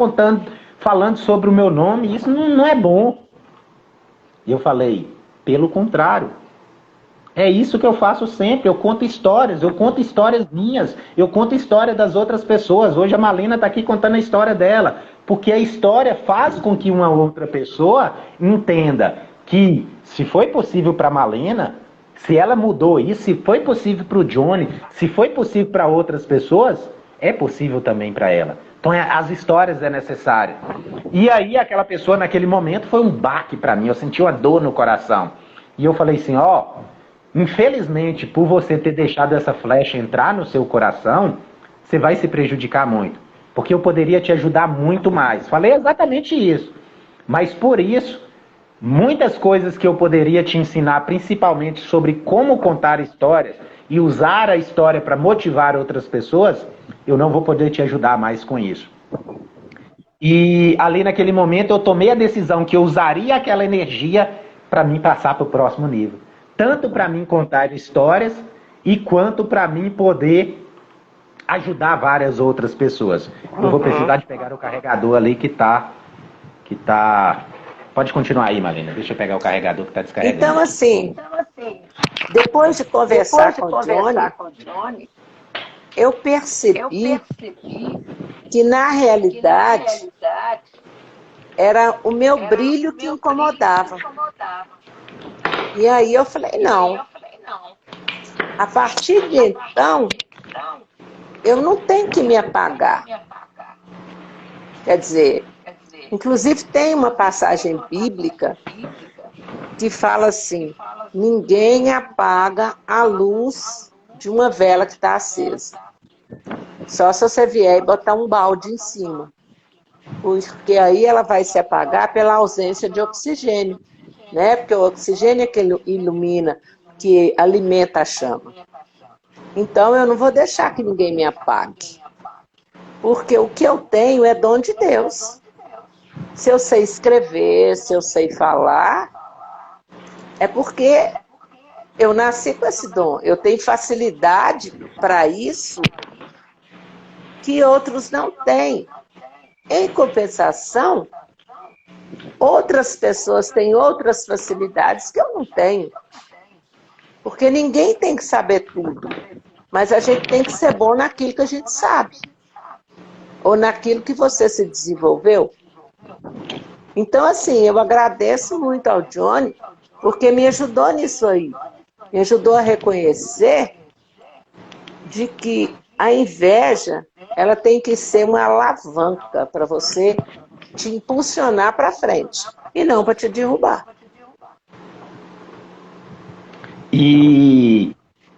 falando sobre o meu nome, isso não é bom. E eu falei, pelo contrário. É isso que eu faço sempre, eu conto histórias minhas, eu conto história das outras pessoas. Hoje a Malena está aqui contando a história dela, porque a história faz com que uma outra pessoa entenda que se foi possível para a Malena, se ela mudou isso, se foi possível para o Johnny, se foi possível para outras pessoas, é possível também para ela. Então as histórias é necessário. E aí aquela pessoa naquele momento foi um baque para mim, eu senti uma dor no coração. E eu falei assim, infelizmente, por você ter deixado essa flecha entrar no seu coração, você vai se prejudicar muito. Porque eu poderia te ajudar muito mais. Falei exatamente isso. Mas por isso, muitas coisas que eu poderia te ensinar, principalmente sobre como contar histórias e usar a história para motivar outras pessoas, eu não vou poder te ajudar mais com isso. E ali naquele momento eu tomei a decisão que eu usaria aquela energia para mim passar para o próximo nível. Tanto para mim contar histórias e quanto para mim poder ajudar várias outras pessoas. Eu vou precisar de pegar o carregador ali que tá... Pode continuar aí, Malena. Deixa eu pegar o carregador que está descarregando. Então, assim, depois de conversar com o Johnny, eu percebi que, na realidade, era o meu brilho que incomodava. E aí eu falei, não. A partir de então, eu não tenho que me apagar. Quer dizer, inclusive tem uma passagem bíblica que fala assim, ninguém apaga a luz de uma vela que está acesa. Só se você vier e botar um balde em cima. Porque aí ela vai se apagar pela ausência de oxigênio. Né? Porque o oxigênio é que ilumina, que alimenta a chama. Então eu não vou deixar que ninguém me apague. Porque o que eu tenho é dom de Deus. Se eu sei escrever, se eu sei falar, é porque eu nasci com esse dom. Eu tenho facilidade para isso que outros não têm. Em compensação, outras pessoas têm outras facilidades que eu não tenho. Porque ninguém tem que saber tudo. Mas a gente tem que ser bom naquilo que a gente sabe. Ou naquilo que você se desenvolveu. Então, assim, eu agradeço muito ao Johnny, porque me ajudou nisso aí. Me ajudou a reconhecer de que a inveja, ela tem que ser uma alavanca para você te impulsionar para frente, e não para te derrubar. E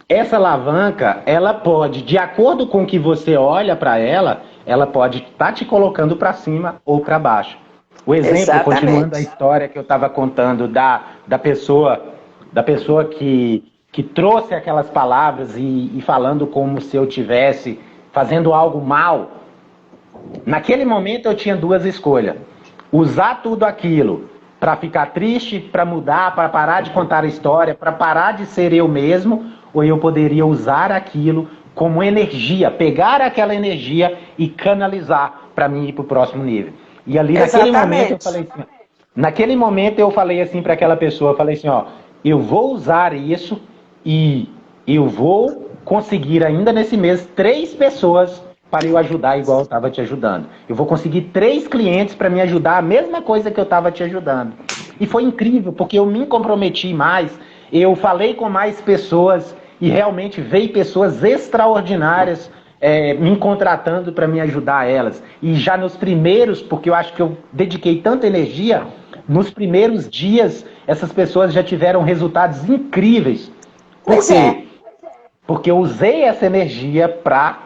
essa alavanca, ela pode, de acordo com o que você olha para ela pode estar te colocando para cima ou para baixo. O exemplo, Exatamente. continuando a história que eu estava contando da pessoa que trouxe aquelas palavras e falando como se eu tivesse fazendo algo mal. Naquele momento eu tinha duas escolhas: usar tudo aquilo para ficar triste, para mudar, para parar de contar a história, para parar de ser eu mesmo, ou eu poderia usar aquilo como energia, pegar aquela energia e canalizar para mim ir para o próximo nível. E ali naquele momento eu falei assim para aquela pessoa, eu falei assim, ó, eu vou usar isso e eu vou conseguir ainda nesse mês 3 pessoas para eu ajudar igual eu estava te ajudando. Eu vou conseguir 3 clientes para me ajudar a mesma coisa que eu estava te ajudando. E foi incrível, porque eu me comprometi mais, eu falei com mais pessoas e realmente veio pessoas extraordinárias me contratando para me ajudar elas. E já nos primeiros, porque eu acho que eu dediquei tanta energia, nos primeiros dias essas pessoas já tiveram resultados incríveis. Por quê? Porque eu usei essa energia para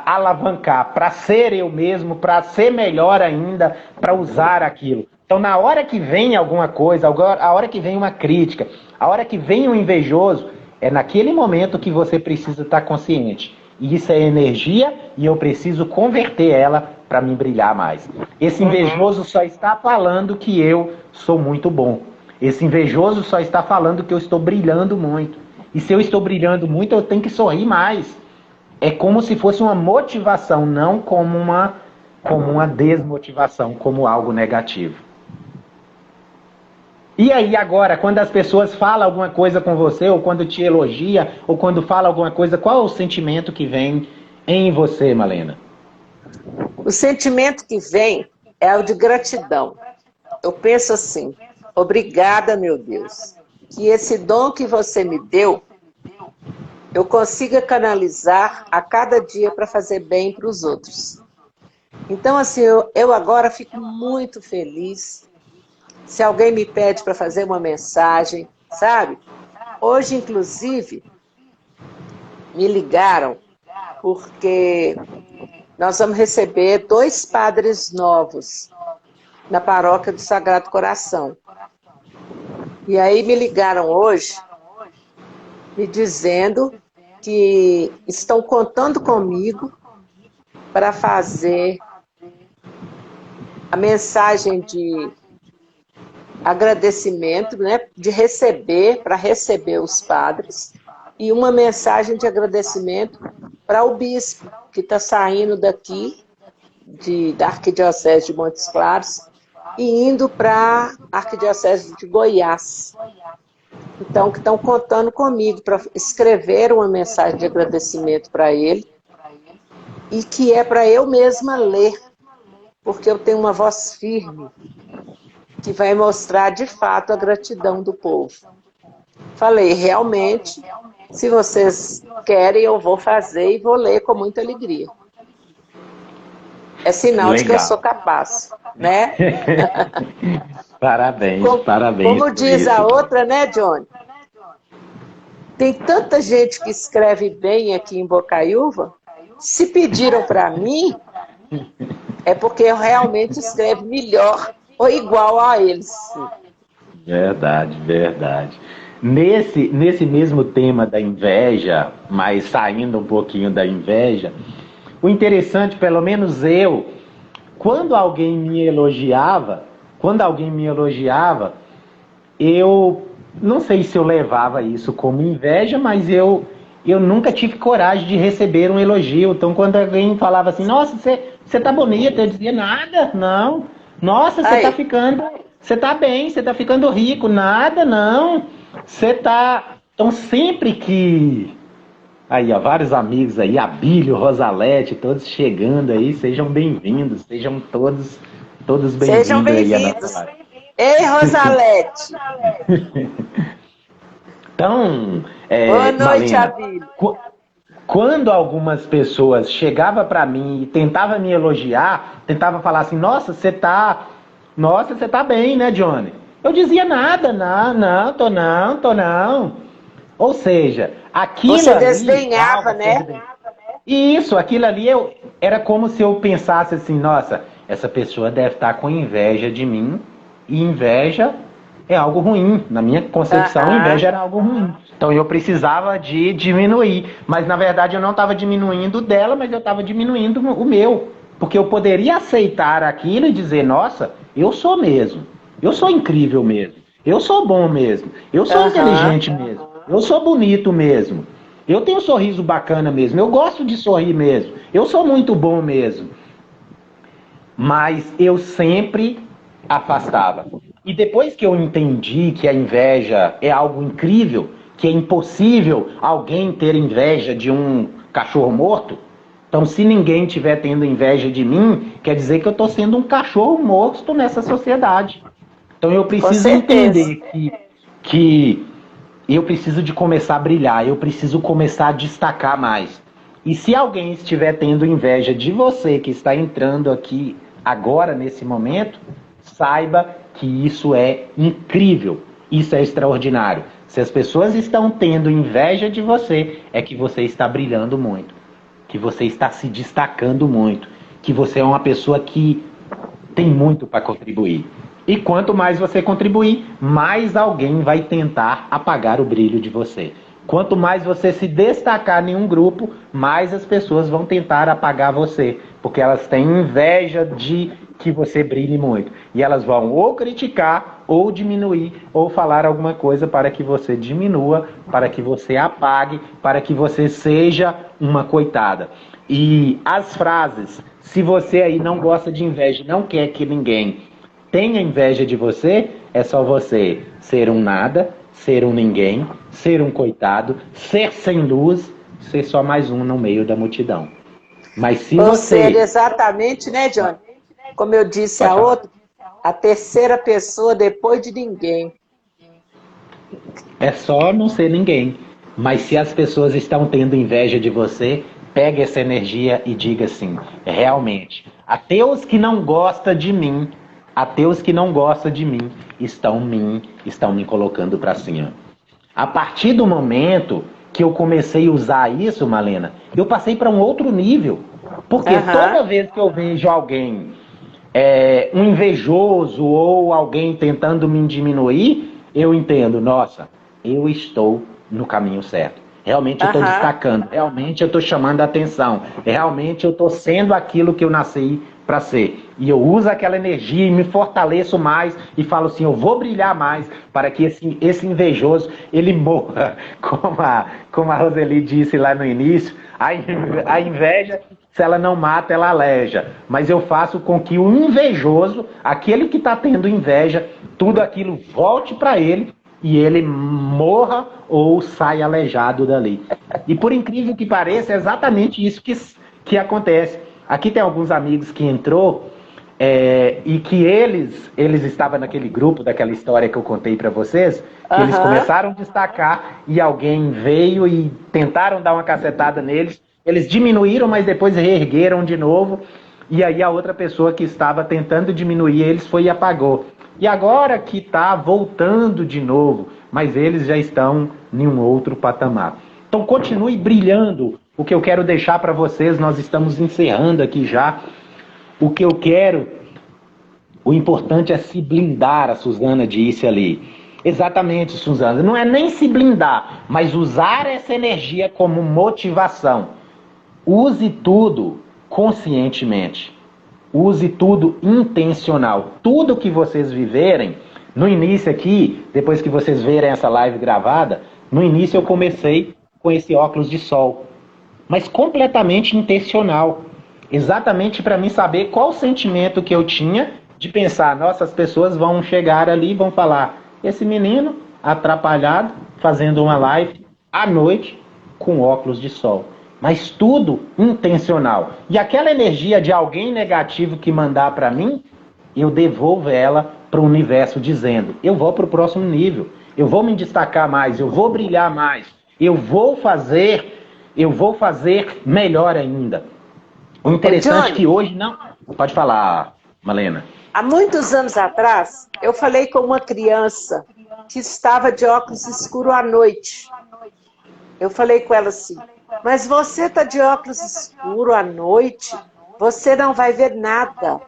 alavancar, para ser eu mesmo, para ser melhor ainda, para usar aquilo. Então, na hora que vem alguma coisa, a hora que vem uma crítica, a hora que vem um invejoso, é naquele momento que você precisa estar consciente. E isso é energia e eu preciso converter ela para me brilhar mais. Esse invejoso só está falando que eu sou muito bom. Esse invejoso só está falando que eu estou brilhando muito. E se eu estou brilhando muito, eu tenho que sorrir mais. É como se fosse uma motivação, não como uma desmotivação, como algo negativo. E aí agora, quando as pessoas falam alguma coisa com você, ou quando te elogia, ou quando fala alguma coisa, qual é o sentimento que vem em você, Malena? O sentimento que vem é o de gratidão. Eu penso assim, obrigada, meu Deus, que esse dom que você me deu, eu consiga canalizar a cada dia para fazer bem para os outros. Então, assim, eu agora fico muito feliz se alguém me pede para fazer uma mensagem, sabe? Hoje, inclusive, me ligaram porque nós vamos receber 2 padres novos na paróquia do Sagrado Coração. E aí me ligaram hoje, me dizendo que estão contando comigo para fazer a mensagem de agradecimento, né, de receber, para receber os padres, e uma mensagem de agradecimento para o bispo, que está saindo daqui, da Arquidiocese de Montes Claros, e indo para a Arquidiocese de Goiás. Então, que estão contando comigo para escrever uma mensagem de agradecimento para ele, e que é para eu mesma ler, porque eu tenho uma voz firme, que vai mostrar de fato a gratidão do povo. Falei, realmente, se vocês querem, eu vou fazer e vou ler com muita alegria. É sinal de que eu sou capaz, né? Parabéns, parabéns. Como diz a outra, né, Johnny? Tem tanta gente que escreve bem aqui em Bocaiúva, se pediram para mim, é porque eu realmente escrevo melhor ou igual a eles. Verdade, verdade. Nesse mesmo tema da inveja, mas saindo um pouquinho da inveja, o interessante, pelo menos eu, quando alguém me elogiava, eu não sei se eu levava isso como inveja, mas eu nunca tive coragem de receber um elogio. Então, quando alguém falava assim, nossa, você tá bonita, eu dizia, nada, não. Nossa, você tá ficando, você tá bem, você tá ficando rico, nada, não. Você tá... Então, sempre que... Aí, ó, vários amigos aí, Abílio, Rosalete, todos chegando aí, sejam bem-vindos, sejam todos bem-vindos. Sejam bem-vindos. Ei, Rosalete! Então, boa noite, Malena, Abílio. Quando algumas pessoas chegavam para mim e tentavam me elogiar, tentavam falar assim, nossa, você tá bem, né, Johnny? Eu dizia nada, não, tô não. Ou seja, aquilo você ali... Você desdenhava, né? Isso, aquilo ali era como se eu pensasse assim, nossa, essa pessoa deve estar com inveja de mim, e inveja é algo ruim. Na minha concepção, inveja era algo ruim. Então eu precisava de diminuir. Mas na verdade eu não estava diminuindo dela, mas eu estava diminuindo o meu. Porque eu poderia aceitar aquilo e dizer, nossa, eu sou mesmo. Eu sou incrível mesmo. Eu sou bom mesmo. Eu sou inteligente mesmo. Eu sou bonito mesmo. Eu tenho um sorriso bacana mesmo. Eu gosto de sorrir mesmo. Eu sou muito bom mesmo. Mas eu sempre afastava. E depois que eu entendi que a inveja é algo incrível, que é impossível alguém ter inveja de um cachorro morto, então se ninguém estiver tendo inveja de mim, quer dizer que eu estou sendo um cachorro morto nessa sociedade. Então eu preciso entender que eu preciso de começar a brilhar, eu preciso começar a destacar mais. E se alguém estiver tendo inveja de você que está entrando aqui agora, nesse momento, saiba que isso é incrível, isso é extraordinário. Se as pessoas estão tendo inveja de você, é que você está brilhando muito, que você está se destacando muito, que você é uma pessoa que tem muito para contribuir. E quanto mais você contribuir, mais alguém vai tentar apagar o brilho de você. Quanto mais você se destacar em um grupo, mais as pessoas vão tentar apagar você, porque elas têm inveja de que você brilhe muito. E elas vão ou criticar, ou diminuir, ou falar alguma coisa para que você diminua, para que você apague, para que você seja uma coitada. E as frases, se você aí não gosta de inveja, não quer que ninguém tenha inveja de você, é só você ser um nada, ser um ninguém, ser um coitado, ser sem luz, ser só mais um no meio da multidão. Mas se você... ser exatamente, né, Johnny? Como eu disse a outra, a terceira pessoa depois de ninguém. É só não ser ninguém. Mas se as pessoas estão tendo inveja de você, pegue essa energia e diga assim, realmente, até os que não gostam de mim, estão me colocando para cima. A partir do momento que eu comecei a usar isso, Malena, eu passei para um outro nível. Porque toda vez que eu vejo alguém, um invejoso ou alguém tentando me diminuir, eu entendo, nossa, eu estou no caminho certo. Realmente eu estou destacando, realmente eu estou chamando a atenção, realmente eu estou sendo aquilo que eu nasci para ser. E eu uso aquela energia e me fortaleço mais e falo assim, eu vou brilhar mais para que esse invejoso, ele morra. Como a Roseli disse lá no início, a inveja, se ela não mata, ela aleja. Mas eu faço com que o invejoso, aquele que está tendo inveja, tudo aquilo volte para ele e ele morra ou saia aleijado dali. E por incrível que pareça, é exatamente isso que acontece. Aqui tem alguns amigos que entrou e que eles estavam naquele grupo, daquela história que eu contei para vocês, que eles começaram a destacar e alguém veio e tentaram dar uma cacetada neles. Eles diminuíram, mas depois reergueram de novo. E aí a outra pessoa que estava tentando diminuir eles foi e apagou. E agora que está voltando de novo, mas eles já estão em um outro patamar. Então continue brilhando. O que eu quero deixar para vocês, nós estamos encerrando aqui já. O que eu quero, o importante é se blindar, a Suzana disse ali. Exatamente, Suzana. Não é nem se blindar, mas usar essa energia como motivação. Use tudo conscientemente. Use tudo intencional. Tudo que vocês viverem, no início aqui, depois que vocês verem essa live gravada, no início eu comecei com esse óculos de sol. Mas completamente intencional. Exatamente para mim saber qual o sentimento que eu tinha de pensar, nossa, as pessoas vão chegar ali e vão falar, esse menino atrapalhado, fazendo uma live à noite com óculos de sol. Mas tudo intencional. E aquela energia de alguém negativo que mandar para mim, eu devolvo ela para o universo dizendo, eu vou para o próximo nível, eu vou me destacar mais, eu vou brilhar mais, eu vou fazer melhor ainda. O interessante é que hoje não... Pode falar, Malena. Há muitos anos atrás, eu falei com uma criança que estava de óculos escuro à noite. Eu falei com ela assim, mas você está de óculos escuro à noite, você não vai ver nada.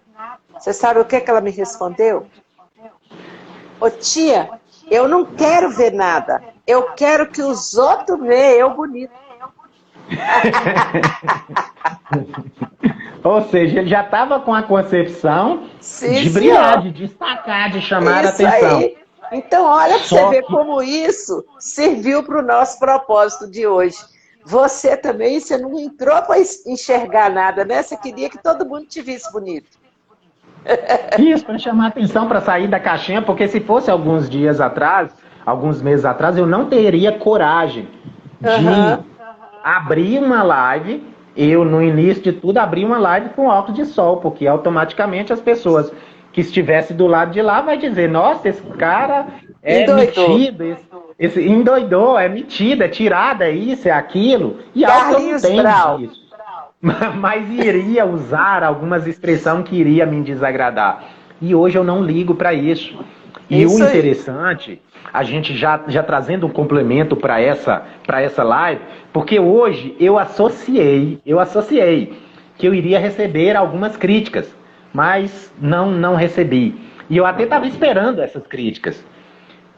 Você sabe o que ela me respondeu? Ô tia, eu não quero ver nada. Eu quero que os outros vejam eu bonito. Ou seja, ele já estava com a concepção Sim, de brilhar, de destacar, de chamar a isso atenção. aí. Então, olha para você ver que... como isso serviu para o nosso propósito de hoje. Você também, você não entrou para enxergar nada, né? Você queria que todo mundo te visse bonito. Isso, para chamar a atenção, para sair da caixinha, porque se fosse alguns dias atrás, alguns meses atrás, eu não teria coragem de abrir uma live. Eu, no início de tudo, abri uma live com óculos de sol, porque automaticamente as pessoas que estivessem do lado de lá vai dizer, nossa, esse cara é Endoidou. metido, esse endoidou, é metido, é tirado, é isso, é aquilo. E algo que eu não tenho disso. Mas iria usar algumas expressões que iria me desagradar. E hoje eu não ligo para isso. E isso o interessante, a gente já trazendo um complemento para essa live, porque hoje eu associei que eu iria receber algumas críticas, mas não recebi. E eu até estava esperando essas críticas.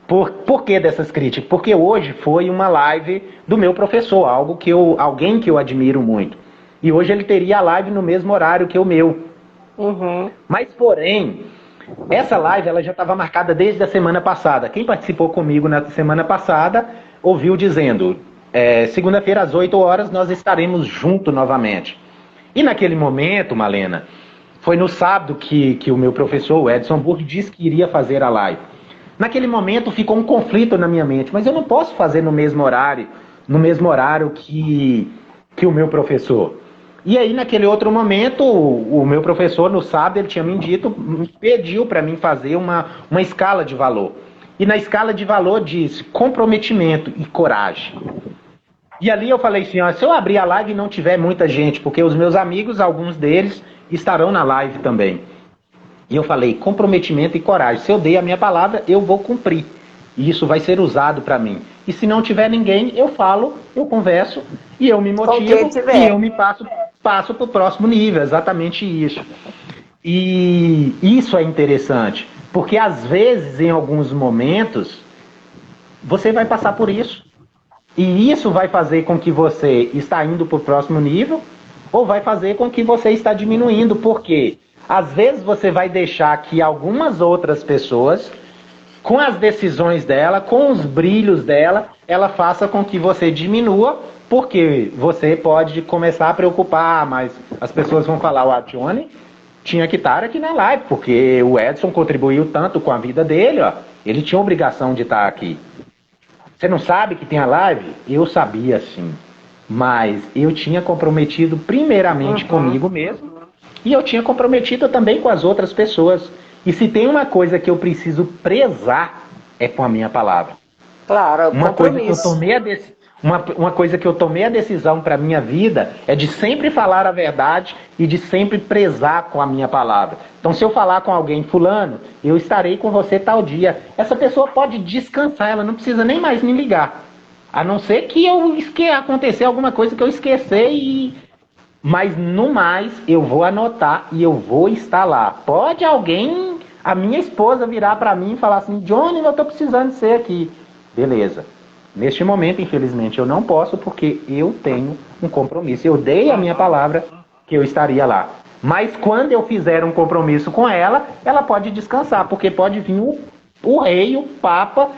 Por que dessas críticas? Porque hoje foi uma live do meu professor, alguém que eu admiro muito. E hoje ele teria a live no mesmo horário que o meu. Mas, porém, essa live ela já estava marcada desde a semana passada. Quem participou comigo na semana passada ouviu dizendo, segunda-feira às 8 horas nós estaremos juntos novamente. E naquele momento, Malena, foi no sábado que o meu professor, o Edson Burg, disse que iria fazer a live. Naquele momento ficou um conflito na minha mente, mas eu não posso fazer no mesmo horário que o meu professor. E aí, naquele outro momento, o meu professor, no sábado, ele tinha me pediu para mim fazer uma escala de valor. E na escala de valor disse comprometimento e coragem. E ali eu falei assim, ó, se eu abrir a live e não tiver muita gente, porque os meus amigos, alguns deles, estarão na live também. E eu falei, comprometimento e coragem. Se eu dei a minha palavra, eu vou cumprir. E isso vai ser usado para mim. E se não tiver ninguém, eu falo, eu converso, e eu me motivo, e eu me passo para o próximo nível. Exatamente isso. E isso é interessante. Porque às vezes, em alguns momentos, você vai passar por isso. E isso vai fazer com que você está indo para o próximo nível, ou vai fazer com que você está diminuindo. Por quê? Às vezes você vai deixar que algumas outras pessoas, com as decisões dela, com os brilhos dela, ela faça com que você diminua, porque você pode começar a preocupar, mas as pessoas vão falar, o Johnny tinha que estar aqui na live, porque o Edson contribuiu tanto com a vida dele, ó, ele tinha obrigação de estar aqui. Você não sabe que tem a live? Eu sabia sim, mas eu tinha comprometido primeiramente comigo mesmo, e eu tinha comprometido também com as outras pessoas. E se tem uma coisa que eu preciso prezar, é com a minha palavra. Claro, uma coisa que eu tomei a decisão para a minha vida é de sempre falar a verdade e de sempre prezar com a minha palavra. Então, se eu falar com alguém, fulano, eu estarei com você tal dia. Essa pessoa pode descansar, ela não precisa nem mais me ligar. A não ser que acontecer alguma coisa que eu esquecer Mas no mais, eu vou anotar e eu vou estar lá. Pode alguém, a minha esposa, virar para mim e falar assim, Johnny, eu estou precisando de ser aqui. Beleza. Neste momento, infelizmente, eu não posso porque eu tenho um compromisso. Eu dei a minha palavra que eu estaria lá. Mas quando eu fizer um compromisso com ela, ela pode descansar, porque pode vir o rei, o papa,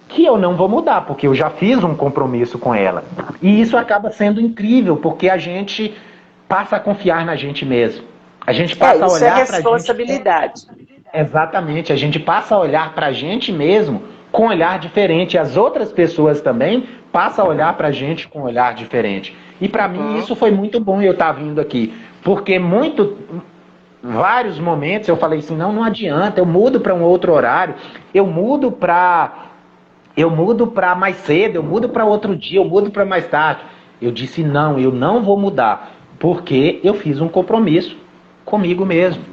que eu não vou mudar, porque eu já fiz um compromisso com ela. E isso acaba sendo incrível, porque a gente passa a confiar na gente mesmo. A gente passa a olhar para a gente... Isso é responsabilidade. Exatamente, a gente passa a olhar para a gente mesmo com um olhar diferente. As outras pessoas também passam a olhar para a gente com um olhar diferente. E para mim isso foi muito bom eu estar vindo aqui, porque vários momentos eu falei assim, não adianta, eu mudo para um outro horário, eu mudo para mais cedo, eu mudo para outro dia, eu mudo para mais tarde. Eu disse, não, eu não vou mudar, porque eu fiz um compromisso comigo mesmo.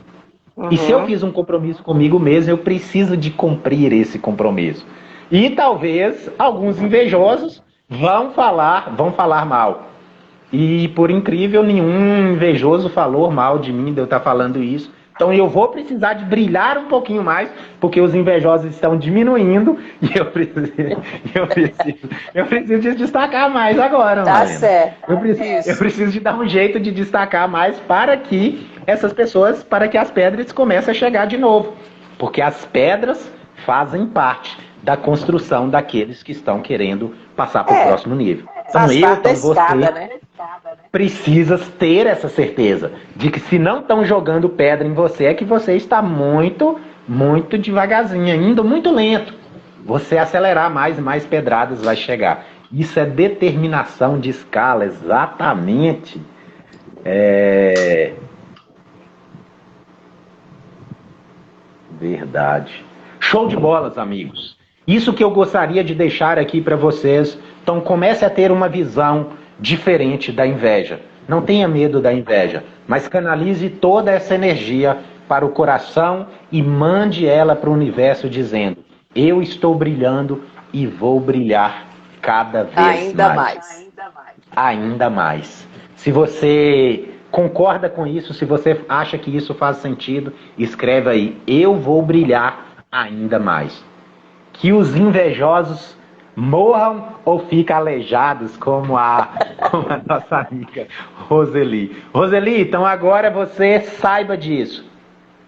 E se eu fiz um compromisso comigo mesmo, eu preciso de cumprir esse compromisso. E talvez alguns invejosos vão falar mal. E por incrível, nenhum invejoso falou mal de mim, de eu estar falando isso, Então eu vou precisar de brilhar um pouquinho mais, porque os invejosos estão diminuindo e eu preciso de destacar mais agora, Tá Marlena. certo. Eu preciso de dar um jeito de destacar mais para que para que as pedras comecem a chegar de novo. Porque as pedras fazem parte da construção daqueles que estão querendo passar para o próximo nível. Então você, né? Precisa ter essa certeza de que se não estão jogando pedra em você, é que você está muito, muito devagarzinho, indo muito lento. Você acelerar mais e mais pedradas vai chegar. Isso é determinação de escala, exatamente. Verdade. Show de bolas, amigos. Isso que eu gostaria de deixar aqui para vocês. Então comece a ter uma visão diferente da inveja. Não tenha medo da inveja, mas canalize toda essa energia para o coração e mande ela para o universo dizendo: eu estou brilhando e vou brilhar cada vez ainda mais. Se você concorda com isso, se você acha que isso faz sentido, escreve aí: eu vou brilhar ainda mais. Que os invejosos morram ou fiquem aleijados, como a nossa amiga Roseli. Roseli, então agora você saiba disso.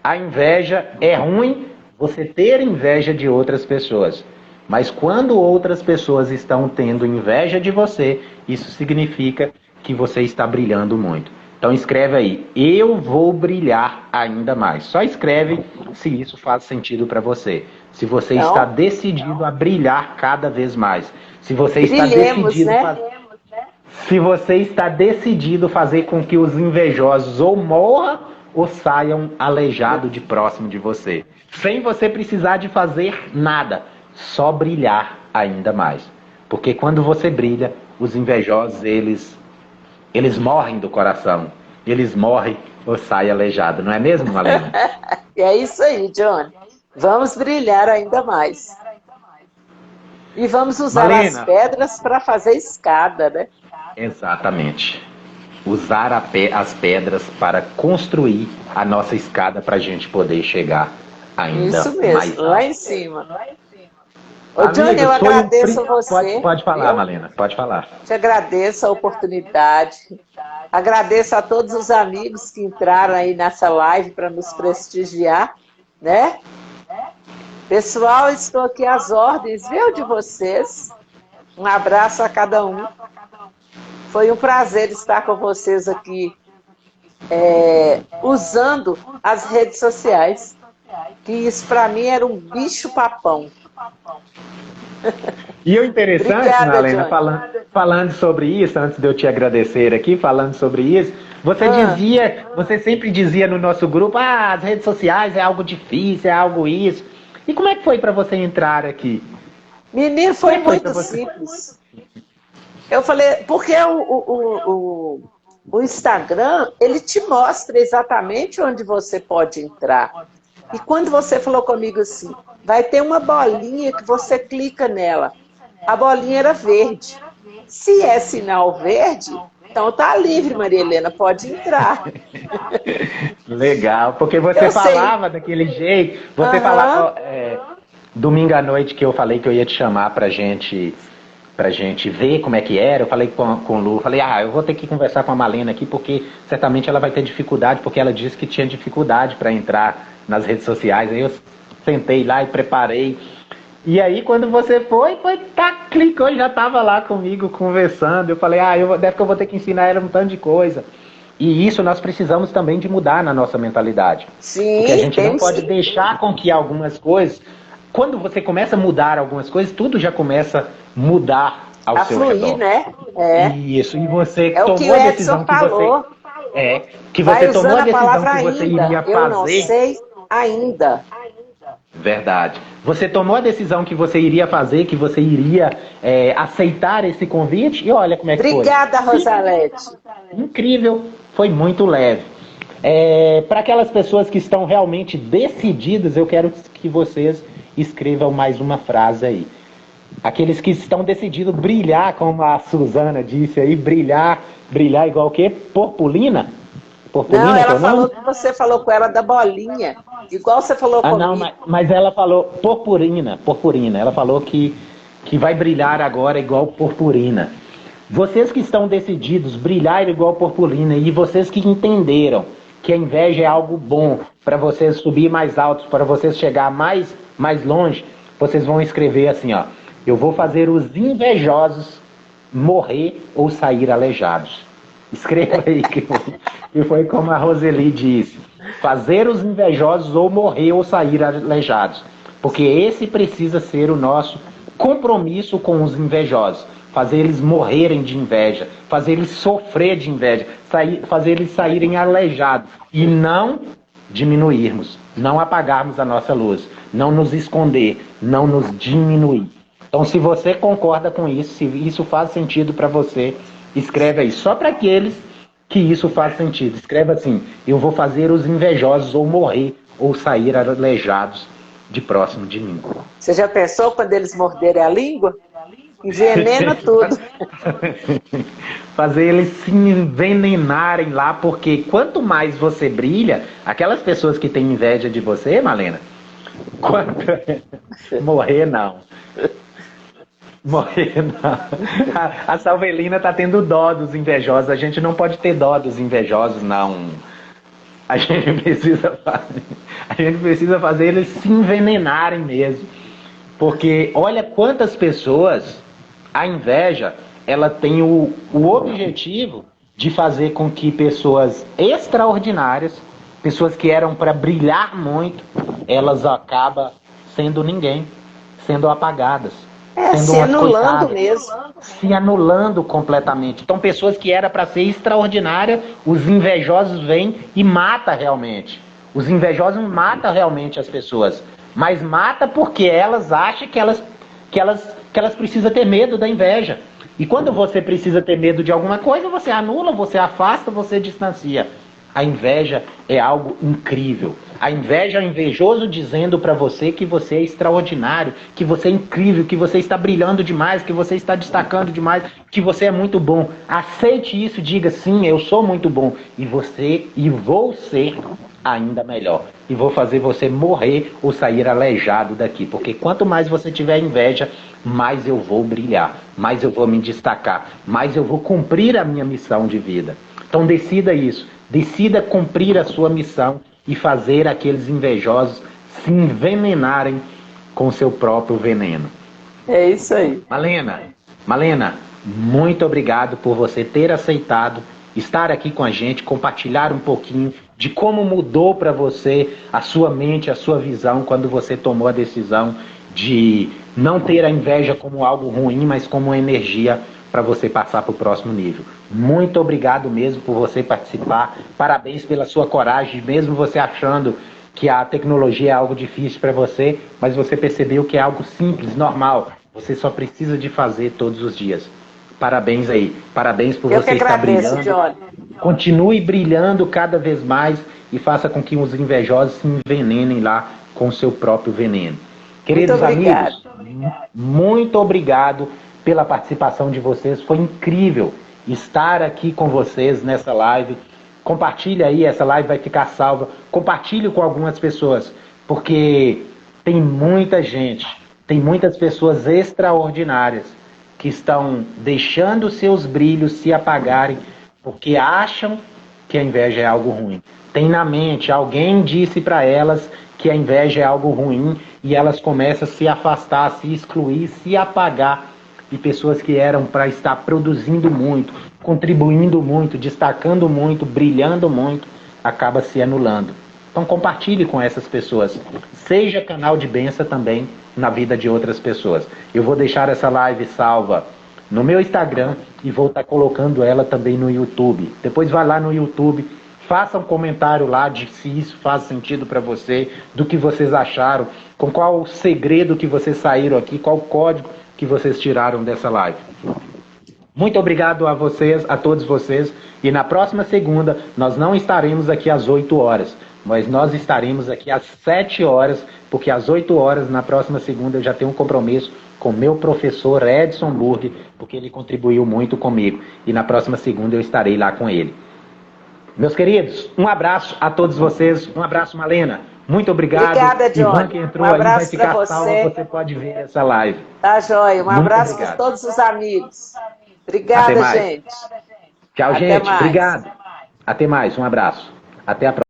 A inveja é ruim, você ter inveja de outras pessoas. Mas quando outras pessoas estão tendo inveja de você, isso significa que você está brilhando muito. Então escreve aí: eu vou brilhar ainda mais. Só escreve se isso faz sentido para você. Se você está decidido a brilhar cada vez mais. Se você está decidido se você está decidido fazer com que os invejosos ou morram ou saiam aleijados de próximo de você. Sem você precisar de fazer nada. Só brilhar ainda mais. Porque quando você brilha, os invejosos, eles morrem do coração. Eles morrem ou saem aleijados. Não é mesmo, Marlena? É isso aí, Johnny. Vamos brilhar ainda mais. E vamos usar as pedras para fazer escada, né? Exatamente. Usar as pedras para construir a nossa escada para a gente poder chegar ainda isso mesmo, mais lá em cima. Ô, Johnny, eu agradeço a você. Pode falar, Marlena, pode falar. Te agradeço a oportunidade. Agradeço a todos os amigos que entraram aí nessa live para nos prestigiar, né? Pessoal, estou aqui às ordens, viu, de vocês. Um abraço a cada um. Foi um prazer estar com vocês aqui, usando as redes sociais. Que isso, para mim, era um bicho-papão. E o interessante, Marlena, falando sobre isso, antes de eu te agradecer aqui, falando sobre isso, você sempre dizia no nosso grupo: as redes sociais é algo difícil, é algo isso. E como é que foi para você entrar aqui? Menino, foi muito simples. Eu falei, porque o Instagram, ele te mostra exatamente onde você pode entrar. E quando você falou comigo assim, vai ter uma bolinha que você clica nela. A bolinha era verde. Se é sinal verde, então tá livre, Maria Helena, pode entrar. Legal, porque você falava daquele jeito, você falava, domingo à noite que eu falei que eu ia te chamar pra gente ver como é que era, eu falei com o Lu, falei, eu vou ter que conversar com a Marlena aqui, porque certamente ela vai ter dificuldade, porque ela disse que tinha dificuldade para entrar nas redes sociais. Aí eu sentei lá e preparei. E aí quando você clicou e já estava lá comigo conversando. Eu falei, deve que eu vou ter que ensinar ela um tanto de coisa. E isso nós precisamos também de mudar na nossa mentalidade. Sim, porque a gente não pode deixar com que algumas coisas... Quando você começa a mudar algumas coisas, tudo já começa a mudar ao seu redor. Né? Isso, e você tomou a decisão que você tomou a decisão que você iria fazer. Eu não sei ainda. Verdade. Você tomou a decisão que você iria fazer, que você iria aceitar esse convite, e olha como é que foi. Obrigada, Rosalete. Incrível, foi muito leve. Para aquelas pessoas que estão realmente decididas, eu quero que vocês escrevam mais uma frase aí. Aqueles que estão decididos brilhar, como a Suzana disse aí, brilhar igual o quê? Purpurina? Purpurina, Não, que é ela o nome? falou que você falou com ela da bolinha. Igual você falou Ah, não, comigo. mas ela falou purpurina, purpurina. Ela falou que vai brilhar agora igual purpurina. Vocês que estão decididos brilhar igual purpurina e vocês que entenderam que a inveja é algo bom para vocês subir mais altos, para vocês chegar mais longe, vocês vão escrever assim, ó: eu vou fazer os invejosos morrer ou sair aleijados. Escreva aí que foi como a Roseli disse: fazer os invejosos ou morrer ou sair aleijados. Porque esse precisa ser o nosso compromisso com os invejosos. Fazer eles morrerem de inveja, fazer eles sofrer de inveja, fazer eles saírem aleijados e não diminuirmos, não apagarmos a nossa luz, não nos esconder, não nos diminuir. Então, se você concorda com isso, se isso faz sentido para você, escreve aí. Só para aqueles que isso faz sentido. Escreva assim: eu vou fazer os invejosos ou morrer ou sair aleijados de próximo de mim. Você já pensou quando eles morderem a língua? Envenena tudo. Fazer eles se envenenarem lá, porque quanto mais você brilha, aquelas pessoas que têm inveja de você, Malena, morrer não. Morrer não. A Salvelina tá tendo dó dos invejosos. A gente não pode ter dó dos invejosos, não. A gente precisa fazer eles se envenenarem mesmo. Porque olha quantas pessoas a inveja, ela tem o objetivo de fazer com que pessoas extraordinárias, pessoas que eram para brilhar muito, elas acabam sendo ninguém, sendo apagadas. Sendo se anulando mesmo. Se anulando completamente. Então, pessoas que eram para ser extraordinárias, os invejosos vêm e matam realmente. Os invejosos matam realmente as pessoas. Mas mata porque elas acham que elas precisam ter medo da inveja. E quando você precisa ter medo de alguma coisa, você anula, você afasta, você distancia. A inveja é algo incrível. A inveja é o invejoso dizendo para você que você é extraordinário, que você é incrível, que você está brilhando demais, que você está destacando demais, que você é muito bom. Aceite isso, diga: sim, eu sou muito bom e vou ser ainda melhor. E vou fazer você morrer ou sair aleijado daqui. Porque quanto mais você tiver inveja, mais eu vou brilhar, mais eu vou me destacar, mais eu vou cumprir a minha missão de vida. Então decida isso. Decida cumprir a sua missão e fazer aqueles invejosos se envenenarem com seu próprio veneno. É isso aí. Malena, muito obrigado por você ter aceitado estar aqui com a gente, compartilhar um pouquinho de como mudou para você a sua mente, a sua visão, quando você tomou a decisão de não ter a inveja como algo ruim, mas como uma energia para você passar para o próximo nível. Muito obrigado mesmo por você participar. Parabéns pela sua coragem, mesmo você achando que a tecnologia é algo difícil para você, mas você percebeu que é algo simples, normal. Você só precisa de fazer todos os dias. Parabéns aí. Parabéns por você estar brilhando. Johnny. Continue brilhando cada vez mais e faça com que os invejosos se envenenem lá com o seu próprio veneno. Queridos amigos, muito obrigado pela participação de vocês. Foi incrível estar aqui com vocês nessa live. Compartilhe aí, essa live vai ficar salva. Compartilhe com algumas pessoas, porque tem muita gente, tem muitas pessoas extraordinárias que estão deixando seus brilhos se apagarem porque acham que a inveja é algo ruim. Tem na mente, alguém disse para elas que a inveja é algo ruim e elas começam a se afastar, se excluir, se apagar. E pessoas que eram para estar produzindo muito, contribuindo muito, destacando muito, brilhando muito, acaba se anulando. Então compartilhe com essas pessoas. Seja canal de bênção também na vida de outras pessoas. Eu vou deixar essa live salva no meu Instagram e vou estar colocando ela também no YouTube. Depois vai lá no YouTube, faça um comentário lá de se isso faz sentido para você, do que vocês acharam, com qual o segredo que vocês saíram aqui, qual o código que vocês tiraram dessa live. Muito obrigado a vocês, a todos vocês. E na próxima segunda, nós não estaremos aqui às 8 horas, mas nós estaremos aqui às 7 horas, porque às 8 horas, na próxima segunda, eu já tenho um compromisso com meu professor Edson Burg, porque ele contribuiu muito comigo. E na próxima segunda eu estarei lá com ele. Meus queridos, um abraço a todos vocês. Um abraço, Malena. Muito obrigado. Obrigada, Johnny. Ivan que entrou Um aí vai abraço ficar pra salvo, você. você pode ver essa live. Tá, joia. Um Muito abraço obrigado. para todos os amigos. Até Obrigada, mais. gente. Tchau, Até gente. mais. Obrigado. Até mais. Um abraço. Até a próxima.